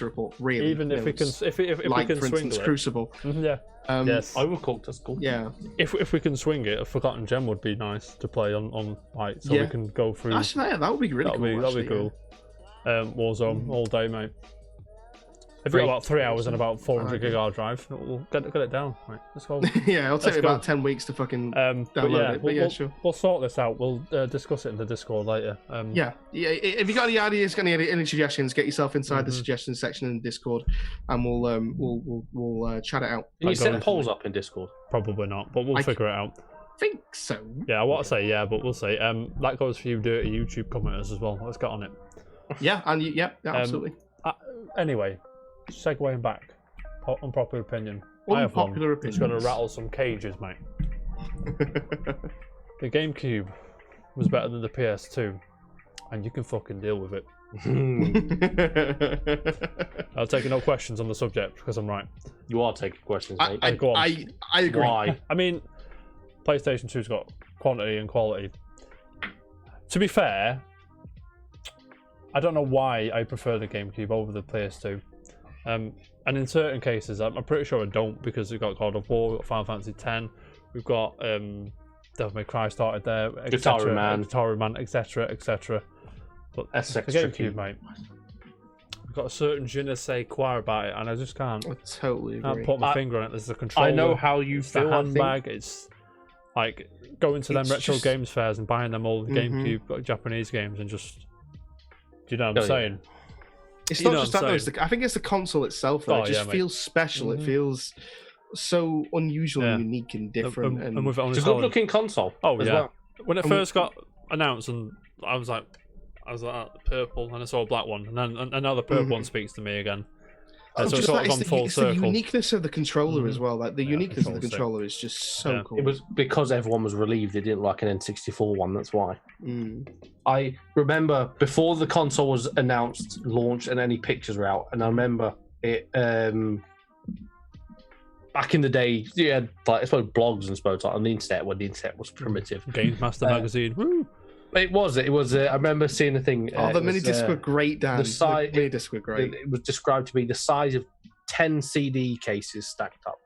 Report. Really,
even if we can, if we can
for
swing
instance,
it.
Crucible.
Yeah.
Yes. Overcooked. That's cool.
Yeah.
If we can swing it, a Forgotten Gem would be nice to play on like so we can go through.
Actually, yeah, that would be really cool.
That'd be cool. Warzone all day, mate. If we've got about 3 hours and about 400 gig hard drive, we'll get it down. Right, let's go.
Yeah, it'll take me about 10 weeks to fucking download it. Sure.
We'll sort this out. We'll discuss it in the Discord later.
Yeah. If you got any ideas, any suggestions, get yourself inside the suggestions section in Discord, and we'll chat it out.
Can you set polls up in Discord?
Probably not, but we'll figure it out.
Think so.
Yeah, I want to say but we'll see. That goes for you dirty YouTube commenters as well. Let's get on it.
Yeah, and absolutely.
Anyway. Segueing back, unpopular opinion.
Unpopular opinion.
It's going to rattle some cages, mate. The GameCube was better than the PS2, and you can fucking deal with it. I'll take no questions on the subject because I'm right.
You are taking questions, mate.
I agree.
Why?
I mean, PlayStation 2's got quantity and quality. To be fair, I don't know why I prefer the GameCube over the PS2. And in certain cases, I'm pretty sure I don't, because we've got God of War, we've got Final Fantasy X, we've got Devil May Cry started there,
Guitar
Man, etc. But
that's
the GameCube, mate, we've got a certain je ne sais quoi about it, and I just can't.
I totally agree.
Can't put my finger on it. There's the controller.
I know how you feel.
The handbag. It's like going to them retro games fairs and buying them all the GameCube Japanese games and just. Do you know what I'm saying?
It's not just that though. I think it's the console itself. Though. It just feels special. It feels so unusual and unique and different. And
it's a good-looking console.
Oh yeah. Well. When it first got announced, and I was like, purple, and I saw a black one, and now the purple one speaks to me again. So it's sort of gone full circle.
The uniqueness of the controller as well. Like the uniqueness of the controller is just so cool.
It was because everyone was relieved they didn't like an N64 one. That's why. I remember before the console was announced, launched, and any pictures were out, and I remember it. Back in the day, you had like I suppose blogs and like on the internet when the internet was primitive.
Games Master magazine. Woo.
It was. I remember seeing a thing.
The mini discs were great, Dan. The mini discs were great.
It was described to be the size of 10 CD cases stacked up.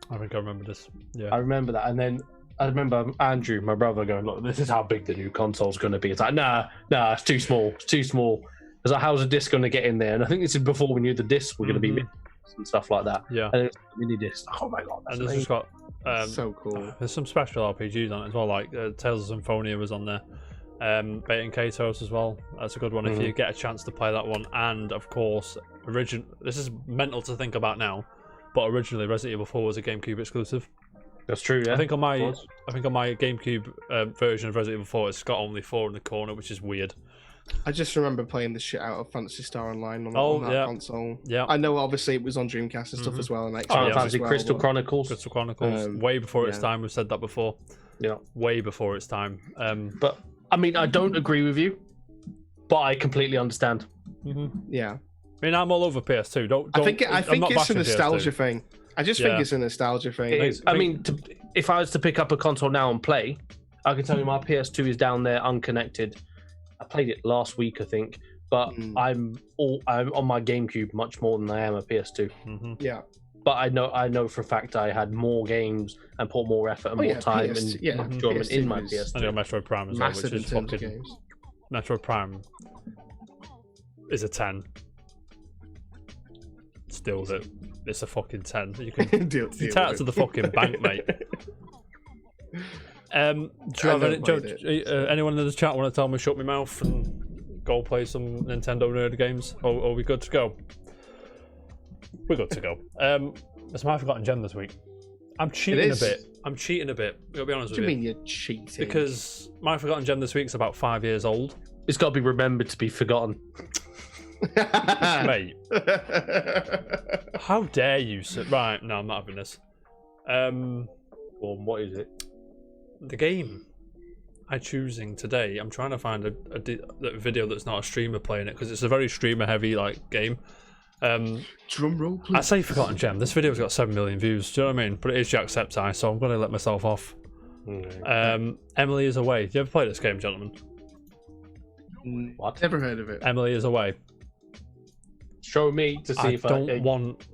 I think I remember this. Yeah,
I remember that, and then I remember Andrew, my brother, going, "Look, this is how big the new console's going to be." It's like, nah, it's too small. It's too small. It's like, how's a disc going to get in there? And I think this is before we knew the discs were going to be and stuff like that.
Yeah,
and it's mini disc. Oh my god,
that's and this has got
so cool.
There's some special RPGs on it as well, like Tales of Symphonia was on there. Baiting Katos as well. That's a good one if you get a chance to play that one. And of course, this is mental to think about now, but originally Resident Evil 4 was a GameCube exclusive.
That's true. Yeah,
I think on my GameCube version of Resident Evil 4, it's got only 4 in the corner, which is weird.
I just remember playing the shit out of Phantasy Star Online on that console.
Yeah,
I know obviously it was on Dreamcast and stuff as well. And like
Fantasy
Crystal
Chronicles,
way before its time. We've said that before.
Yeah, way
before its time.
But I mean, I don't agree with you, but I completely understand.
Yeah,
I mean, I'm all over PS2.
I think it's a nostalgia thing. I just think it's a nostalgia thing.
It is. I mean, if I was to pick up a console now and play, I can tell you my PS2 is down there unconnected. I played it last week, I think, but I'm on my GameCube much more than I am a PS2.
Yeah,
but I know for a fact I had more games and put more effort and more time and enjoyment in my PS2.
I got Metroid Prime as well, which is fucking. Metroid Prime is a 10. Still, it's a fucking 10. You can take that to the fucking bank, mate. Do you have anyone in the chat want to tell me shut my mouth and go play some Nintendo nerd games? Or are we good to go? We're good to go. It's my forgotten gem this week. I'm cheating a bit. I'll be honest with you.
What do you mean you're cheating?
Because my forgotten gem this week is about 5 years old.
It's got to be remembered to be forgotten.
Mate. How dare you sit... Right, no, I'm not having this.
Well, what is it?
The game I'm choosing today. I'm trying to find a video that's not a streamer playing it because it's a very streamer heavy game.
Drum roll, please.
I say forgotten gem. This video's got 7 million views. Do you know what I mean? But it is Jacksepticeye, so I'm going to let myself off. Emily is Away. Do you ever play this game, gentlemen?
What? Never heard of it.
Emily is Away.
Show me to see if I
don't want.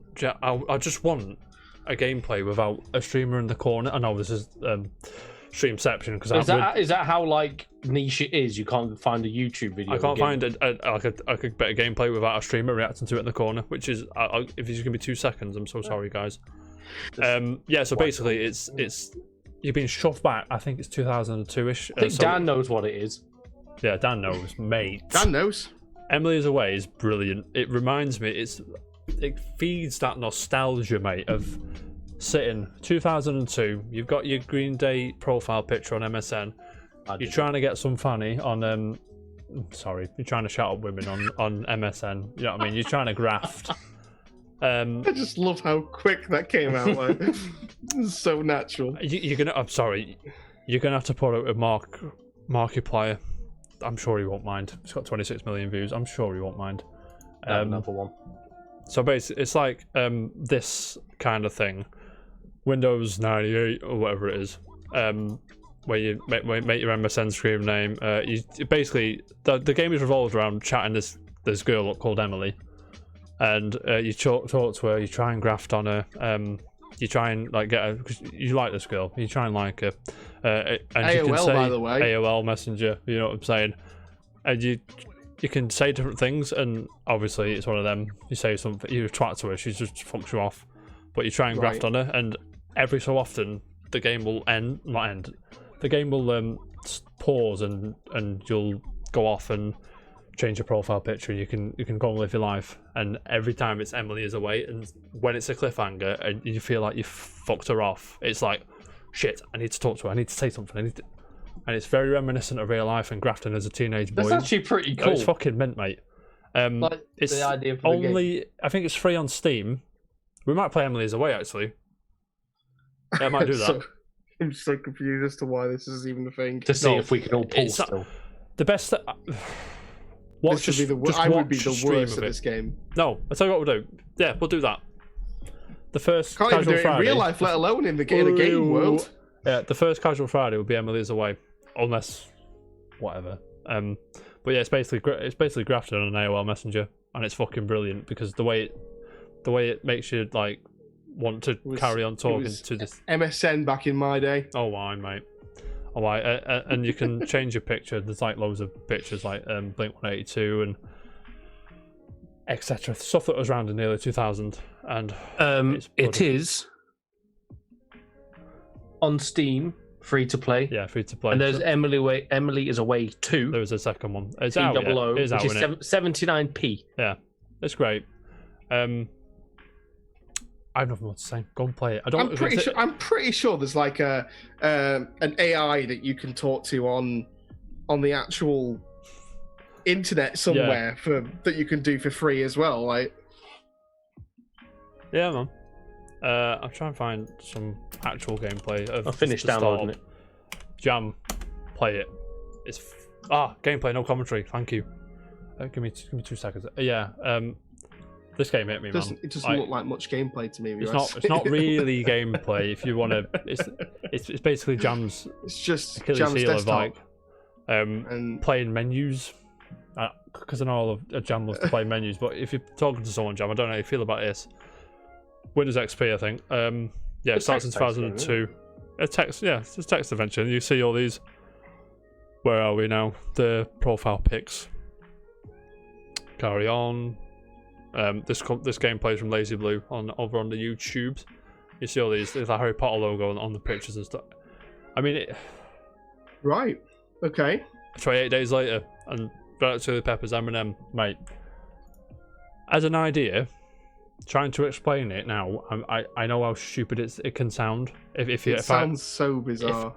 I just want a gameplay without a streamer in the corner. I know this is Streamception because
is that how like niche it is? You can't find a YouTube video.
I can't find a better gameplay without a streamer reacting to it in the corner. Which is if it's gonna be 2 seconds, I'm so sorry, guys. So basically, it's you've been shoved back. I think it's 2002ish.
I think Dan knows what it is.
Yeah, Dan knows, mate.
Dan knows.
Emily is Away is brilliant. It reminds me. It feeds that nostalgia, mate, of sitting 2002. You've got your Green Day profile picture on MSN. You're trying to get some fanny on you're trying to shout up women on MSN. You know what I mean? You're trying to graft.
I just love how quick that came out. Like, it's so natural.
I'm sorry. You're gonna have to put out a Markiplier. I'm sure he won't mind. It's got 26 million views. I'm sure he won't mind.
Another one.
So basically, it's like this kind of thing. Windows 98 or whatever it is, where you make your MSN screen name. You basically the game is revolved around chatting this girl up called Emily, and you talk to her. You try and graft on her. You try and like get her because you like this girl. You try and like her. And
AOL,
you can say,
by the way.
AOL Messenger. You know what I'm saying? And you can say different things, and obviously it's one of them. You say something, you twat to her, she just fucks you off. But you try and graft on her, and every so often the game will not end. The game will pause, and you'll go off and change your profile picture. You can go and live your life. And every time it's Emily is away, and when it's a cliffhanger, and you feel like you fucked her off, it's like, shit, I need to talk to her. I need to say something. And it's very reminiscent of real life and Grafton as a teenage boy.
That's actually pretty cool.
It's fucking mint, mate. It's
the idea for
only, the I think it's free on Steam. We might play Emily's Away, actually. Yeah, I might do that.
I'm so confused as to why this is even a thing.
To see if we can all pull still.
The best... I would be the
worst at this game.
No, I'll tell you what we'll do. Yeah, we'll do that. The first
Can't
Casual
even do it
Friday...
in real life, let alone in the game world.
Yeah, the first Casual Friday will be Emily's Away. Unless... whatever. But yeah, it's basically Grafton on an AOL Messenger, and it's fucking brilliant because the way it makes you like want to carry on talking to this
MSN back in my day.
Oh, why, mate? Oh, why? And you can change your picture. There's like loads of pictures, like Blink 182 and etc. Stuff that was around in the early 2000s, and
it is on Steam. Free to play.
Yeah, free to play.
And there's Emily is Away 2.
There was a second one. It's
out,
it is out,
which is 79p.
Yeah, it's great. I have nothing more to say. Go and play it.
I'm pretty sure there's like an AI that you can talk to on the actual internet somewhere that you can do for free as well. Like,
yeah, man. I'll try and find some actual gameplay of.
I finished downloading it.
Jam, play it. It's gameplay, no commentary. Thank you. Give me 2 seconds. This game hit me, man.
It doesn't look like much gameplay to me.
It's not really gameplay. If you want to, it's basically Jam's.
It's just
Achilles
Jam's
heel
desktop.
of like and playing menus. Because I know all of Jam loves to play menus, but if you're talking to someone, Jam, I don't know how you feel about this. Windows XP, I think. It starts in 2002. It's a text adventure. You see all these. Where are we now? The profile pics. Carry on. This gameplay is from Lazy Blue over on the YouTube. You see all these. There's a Harry Potter logo on the pictures and stuff. I mean,
right. Okay.
28 days later, and Red Hot Chili Peppers, Eminem, mate. As an idea. Trying to explain it now, I know how stupid it can sound. It
sounds so bizarre.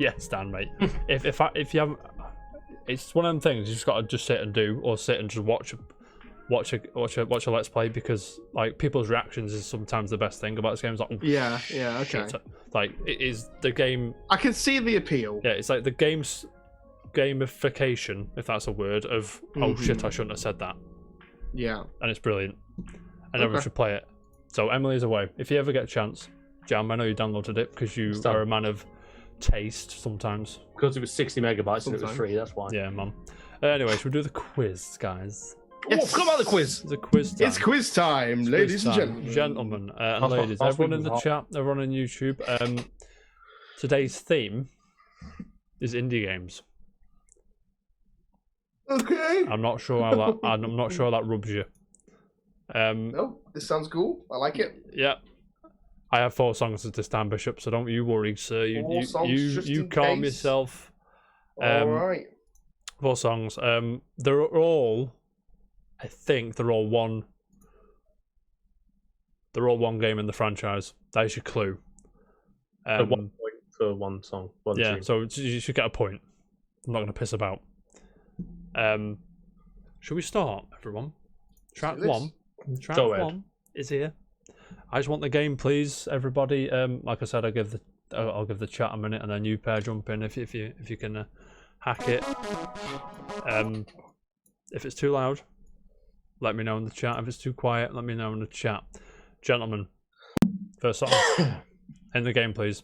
Yes, Dan, mate. if you haven't, it's one of them things you just got to sit and do, or sit and just watch a let's play, because like people's reactions is sometimes the best thing about this game. It's like,
yeah, okay.
Like it is the game.
I can see the appeal.
Yeah, it's like the game's gamification, if that's a word, of oh shit, I shouldn't have said that.
Yeah.
And it's brilliant. And everyone should play it. So Emily's Away. If you ever get a chance, Jam, I know you downloaded it because you are a man of taste sometimes.
Because it was 60 megabytes and it was free, that's why.
Yeah, man. Anyway, should we do the quiz, guys?
Yes.
Come on, the quiz.
It's a quiz time.
It's quiz time, ladies and gentlemen.
Gentlemen and ladies. Everyone in the chat, everyone on YouTube. Today's theme is indie games.
Okay.
I'm not sure how that rubs you.
No, this sounds cool. I like it.
Yeah. I have 4 songs at this time, Bishop, so don't you worry, sir. You calm yourself.
All right.
4 songs. They're all, I think, they're all one game in the franchise. That is your clue.
1 point for 1 song.
Yeah, so you should get a point. I'm not going to piss about. Should we start, everyone? Track 1. Track 1 is here. I just want the game, please, everybody. Like I said, I'll give the chat a minute, and then you pair jump in if you can hack it. If it's too loud, let me know in the chat. If it's too quiet, let me know in the chat. Gentlemen, first song in the game, please.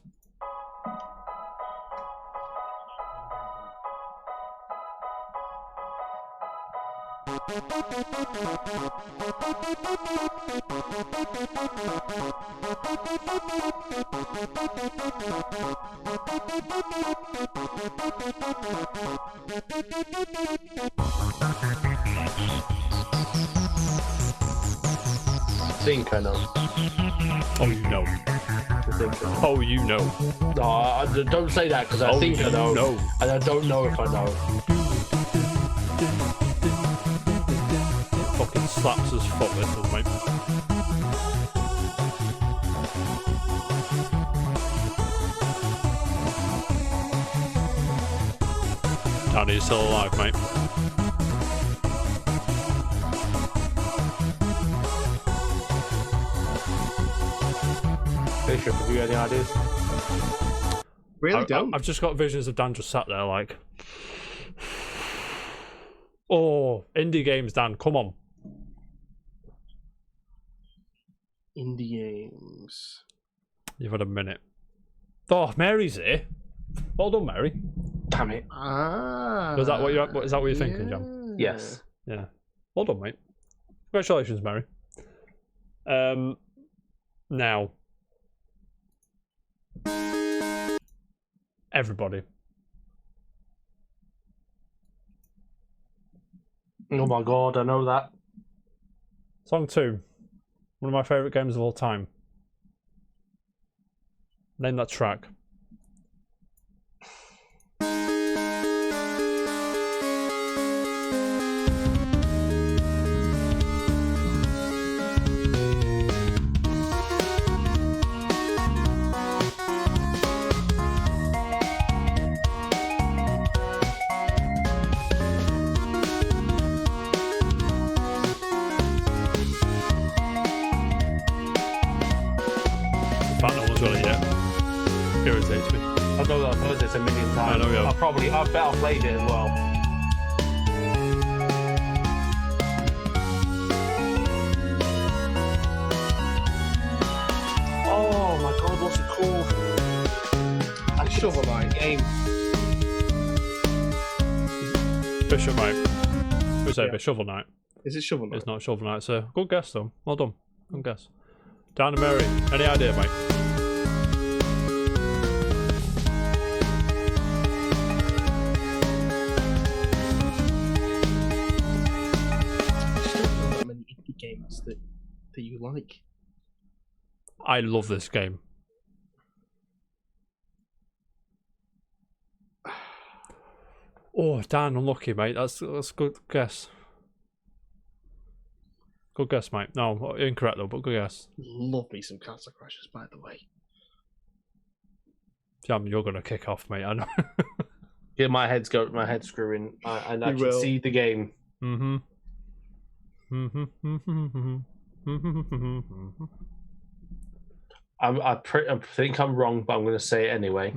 I think I know.
Oh, you know. Oh, you know.
No, don't say that, because I think I know.
No.
And I don't know if I know.
fuck this one, mate. Danny's still alive, mate.
Bishop, have you got any ideas?
Really don't.
I've just got visions of Dan just sat there like... Oh, indie games, Dan, come on.
Indie games.
You've had a minute. Oh, Mary's here. Well done, Mary.
Damn it.
Is that what you're thinking, Jam?
Yes.
Yeah. Well done, mate. Congratulations, Mary. Now. Everybody.
Oh my god, I know that.
Song 2. One of my favourite games of all time. Name that track. Irritates me.
I know that I've heard this a million times.
I know, yeah.
I bet I've played it as well. Oh my god, what's it called? A Shovel Knight game.
Bishop Knight. Who's that? Yeah. Shovel Knight.
Is it Shovel Knight?
It's not Shovel Knight, so good guess though. Well done. Good guess. Dan and Mary, any idea, mate?
Games that you like.
I love this game. Oh, Dan, unlucky, mate. That's a good guess. Good guess, mate. No, incorrect though, but good guess.
Love me some Castle Crashers, by the way.
Jam, you're gonna kick off, mate. I know.
Yeah, my head's screwing, and I can see the game. I think I'm wrong, but I'm going to say it anyway.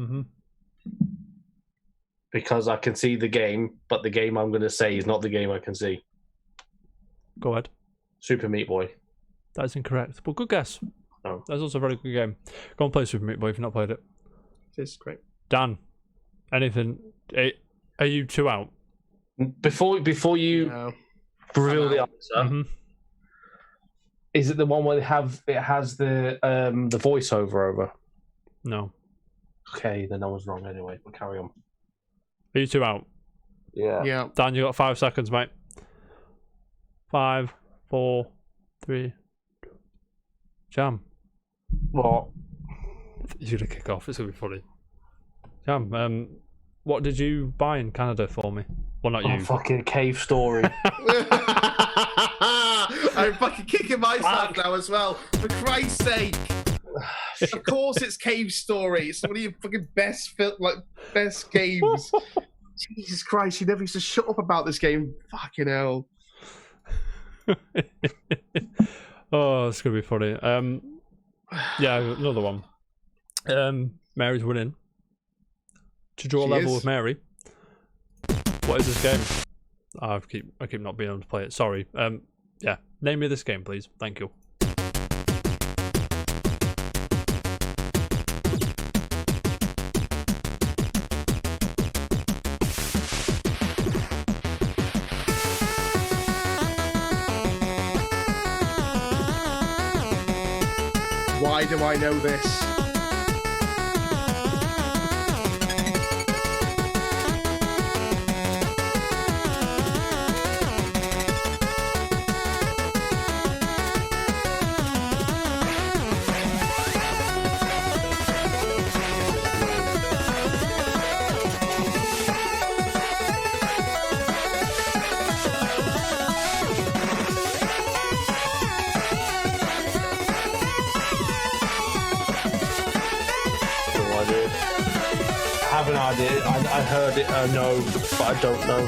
Because I can see the game, but the game I'm going to say is not the game I can see.
Go ahead.
Super Meat Boy.
That is incorrect, but good guess.
No.
That's also a very good game. Go and play Super Meat Boy if you've not played it.
It's great.
Dan, anything? Are you 2 out?
Before you reveal the answer, is it the one where it has the voiceover over? No. Okay, then I was wrong anyway. We'll carry on.
Are you 2 out?
Yeah.
Dan, you got 5 seconds, mate. 5, 4, 3, 2. Jam.
What?
You're gonna kick off. It's gonna be funny. Jam. What did you buy in Canada for me? Well, not you.
Fucking Cave Story.
I'm fucking kicking myself now as well. For Christ's sake. Of course it's Cave Story. It's one of your fucking best games. Jesus Christ, you never used to shut up about this game. Fucking hell.
Oh, it's gonna be funny. Yeah, another one. Mary's winning. To draw level with Mary. What is this game? I keep not being able to play it. Sorry. Yeah. Name me this game, please. Thank you.
Why do I know this?
have an idea. I heard it. I know, but I don't know.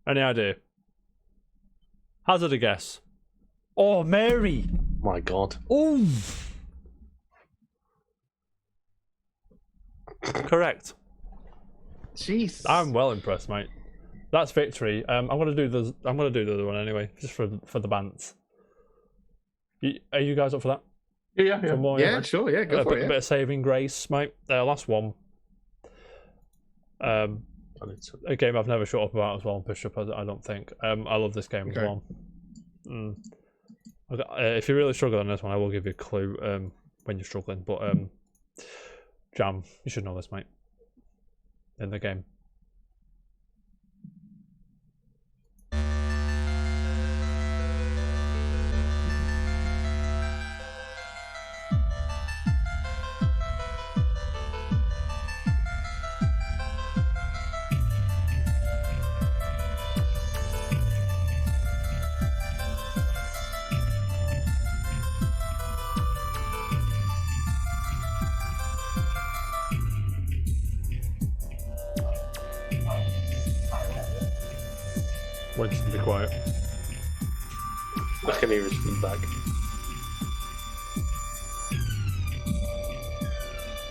Any idea? Hazard a guess. Oh, Mary.
My God.
Ooh. Correct.
Jeez.
I'm well impressed, mate. That's victory. I'm gonna do the other one anyway, just for the bants. Are you guys up for that?
Yeah.
For more,
Yeah, sure. Yeah, go for it.
A bit of saving grace, mate. Last one. A game I've never shut up about as well. Push up. I don't think. I love this game as well. If you really struggle on this one, I will give you a clue when you're struggling. But Jam, you should know this, mate. In the game. Winston, be quiet.
I can hear his feedback.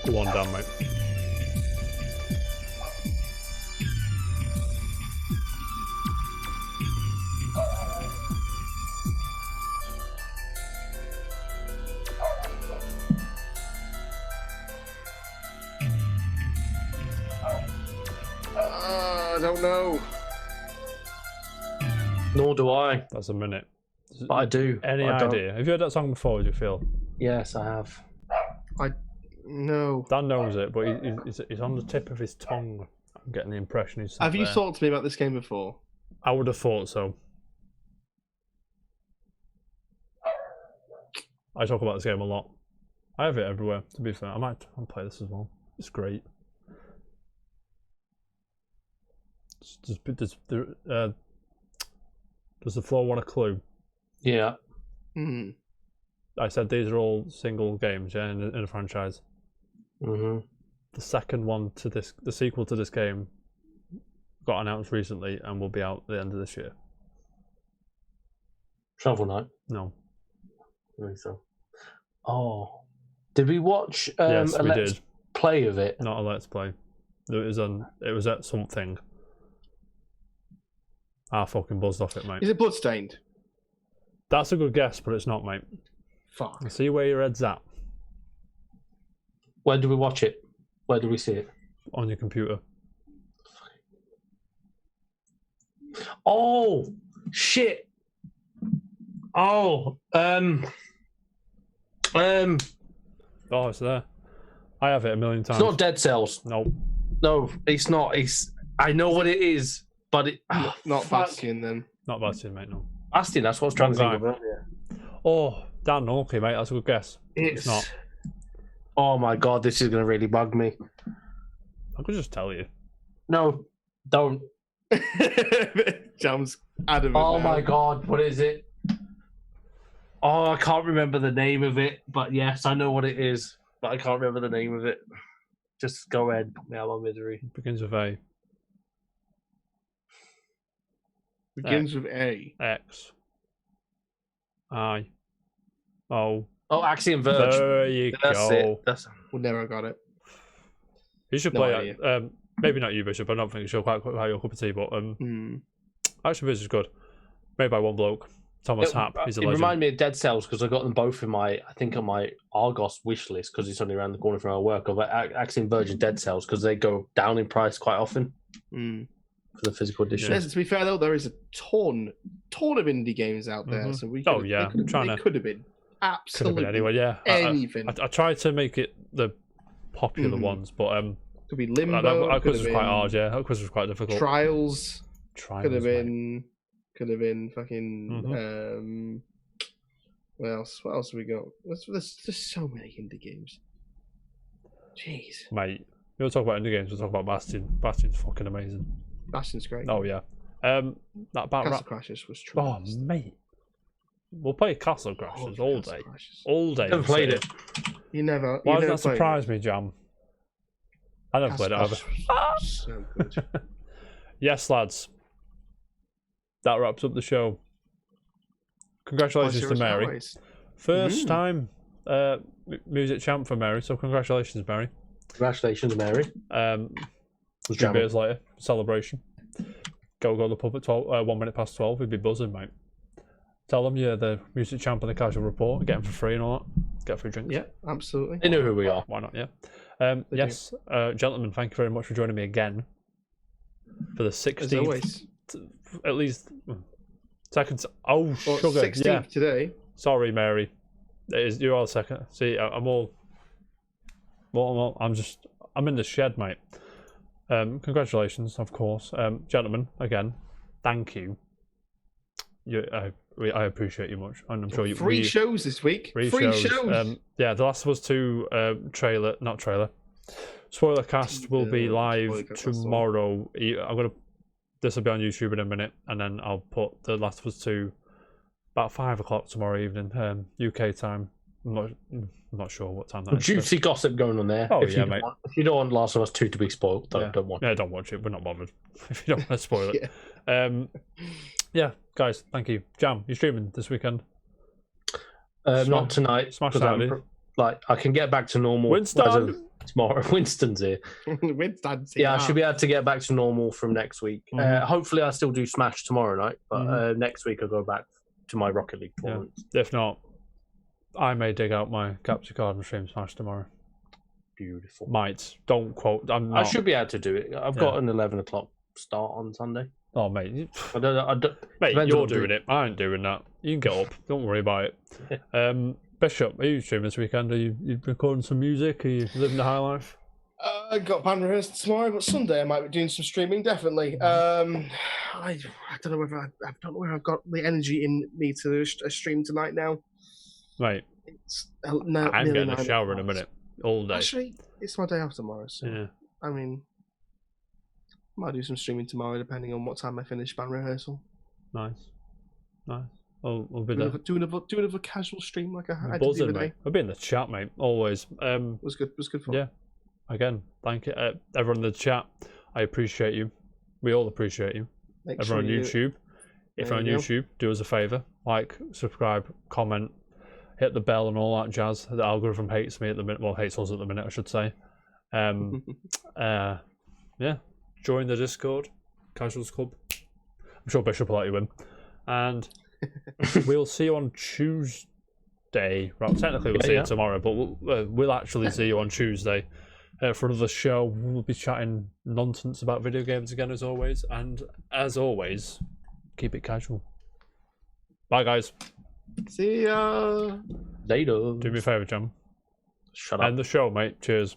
Go on, Dan, mate.
I don't know.
Nor do I.
That's a minute.
But I do.
Any idea? Have you heard that song before? Do you feel?
Yes, I have.
No.
Dan knows it, but he's on the tip of his tongue. I'm getting the impression he's.
Have you talked to me about this game before?
I would have thought so. I talk about this game a lot. I have it everywhere. To be fair, I'll play this as well. It's great. Does the floor want a clue?
Yeah.
Hmm.
I said these are all single games, yeah, in a franchise.
Mm-hmm.
The second one to this, the sequel to this game, got announced recently and will be out at the end of this year.
Shovel Knight?
No.
I think so. Oh. Did we watch
yes,
a
we
let's
did.
play of it?
Not a let's play. It was at something. I fucking buzzed off it, mate.
Is it Bloodstained?
That's a good guess, but it's not, mate.
Fuck.
See where your head's at.
Where do we watch it? Where do we see it?
On your computer.
Oh shit. Oh,
Oh, it's there. I have it a million times.
It's not Dead Cells.
No.
No, it's not. I know what it is, but it
Not
fuck.
Bastion then.
Not Bastion, mate, no.
Bastion, that's what I was trying to think of earlier.
Oh, Dan, okay, mate, that's a good guess. It's not.
Oh my god, this is going to really bug me.
I could just tell you.
No, don't.
Jam's adamant.
Oh
now.
my god, what is it? Oh, I can't remember the name of it, but yes, I know what it is, but I can't remember the name of it. Just go ahead, put me out of my misery.
It begins with A.
Begins with A.
X. I. O.
Oh, Axiom Verge.
There you
That's
go.
it. That's...
We never got it.
You should
No
play
idea.
it. Maybe not you, Bishop. I don't think it's quite your cup of tea, but Action Verge is good. Made by one bloke. Thomas Happ. He's a legend.
It reminded me of Dead Cells because I got them both in my Argos wish list because it's only around the corner from our work. Of Axiom Verge and Dead Cells because they go down in price quite often for the physical edition.
Yes, to be fair though, there is a ton of indie games out there, so we.
Oh yeah,
it could have been absolutely
anyway. Yeah,
anything.
I tried to make it the popular ones, but
could be Limbo.
That quiz was quite hard. Yeah, that quiz was quite difficult.
Trials could have
mate.
been fucking. What else? What else have we got? There's just so many indie games. Jeez,
mate. You want to talk about indie games? We'll talk about Bastion. Bastion's fucking amazing.
Bastion's great.
Oh yeah. That about
Castle Crashers was true.
Oh mate. We'll play Castle Crashers all day. All day.
Never played it.
You never.
Why does that surprise me, Jam? I never played it either.
So good.
Yes, lads. That wraps up the show. Congratulations to Mary. First time music champ for Mary, so congratulations, Mary.
Congratulations, Mary.
2 beers later, celebration. Go to the pub at 12, 1 minute past 12. We'd be buzzing, mate. Tell them you're the music champ on the Casual Report. Get them for free and all that. Get free drinks.
Yeah, absolutely.
They know who we are.
Why not? Yeah. Yes, gentlemen, thank you very much for joining me again for the 16th.
As always.
At least second. Oh, sugar.
16th today.
Sorry, Mary. You're all second. See, I'm all. Well, I'm in the shed, mate. Congratulations, of course, gentlemen. Again, thank you. I appreciate you much, and I'm sure you.
Three shows this week. Free shows.
Yeah, The Last of Us 2 spoiler cast will be live tomorrow. This will be on YouTube in a minute, and then I'll put The Last of Us 2 about 5 o'clock tomorrow evening, UK time. I'm not sure what time that is.
Juicy gossip going on there.
Oh, yeah, mate.
If you don't want Last of Us 2 to be spoiled, don't watch it.
Yeah, don't watch it. We're not bothered if you don't want to spoil it. Yeah, guys, thank you. Jam, you streaming this weekend?
Not tonight.
Smash Saturday.
I can get back to normal.
Winston!
Tomorrow. Winston's here.
Winston's here.
Yeah, I should be able to get back to normal from next week. Hopefully, I still do Smash tomorrow night, but next week I'll go back to my Rocket League tournament.
Yeah. If not, I may dig out my capture card and stream Smash tomorrow.
Beautiful.
Might. Don't quote.
I should be able to do it. I've got an 11 o'clock start on Sunday.
Oh, mate.
I don't,
mate, you're doing it. I ain't doing that. You can get up. Don't worry about it. Bishop, are you streaming this weekend? Are you recording some music? Are you living the high life?
I got band rehearsal tomorrow, but Sunday I might be doing some streaming. Definitely. I don't know whether I don't know where I've got the energy in me to stream tonight now.
Mate, I'm getting a shower in a minute. All day.
Actually, it's my day off tomorrow, so yeah. I mean, I might do some streaming tomorrow, depending on what time I finish band rehearsal.
Nice. We'll be there.
Do another casual stream like I did the other day.
We'll be in the chat, mate. Always.
It was good fun.
Yeah. Again, thank you, everyone in the chat. I appreciate you. We all appreciate you. Everyone on YouTube. If you're on YouTube, do us a favour. Like, subscribe, comment, hit the bell and all that jazz. The algorithm hates me at the minute. Well, hates us at the minute, I should say. Yeah. Join the Discord. Casuals Club. I'm sure Bishop will let you in. And we'll see you on Tuesday. Well, technically we'll see you tomorrow, but we'll actually see you on Tuesday for another show. We'll be chatting nonsense about video games again, as always. And as always, keep it casual. Bye, guys.
See ya.
Later.
Do me a favour, Jam.
Shut up.
End the show, mate. Cheers.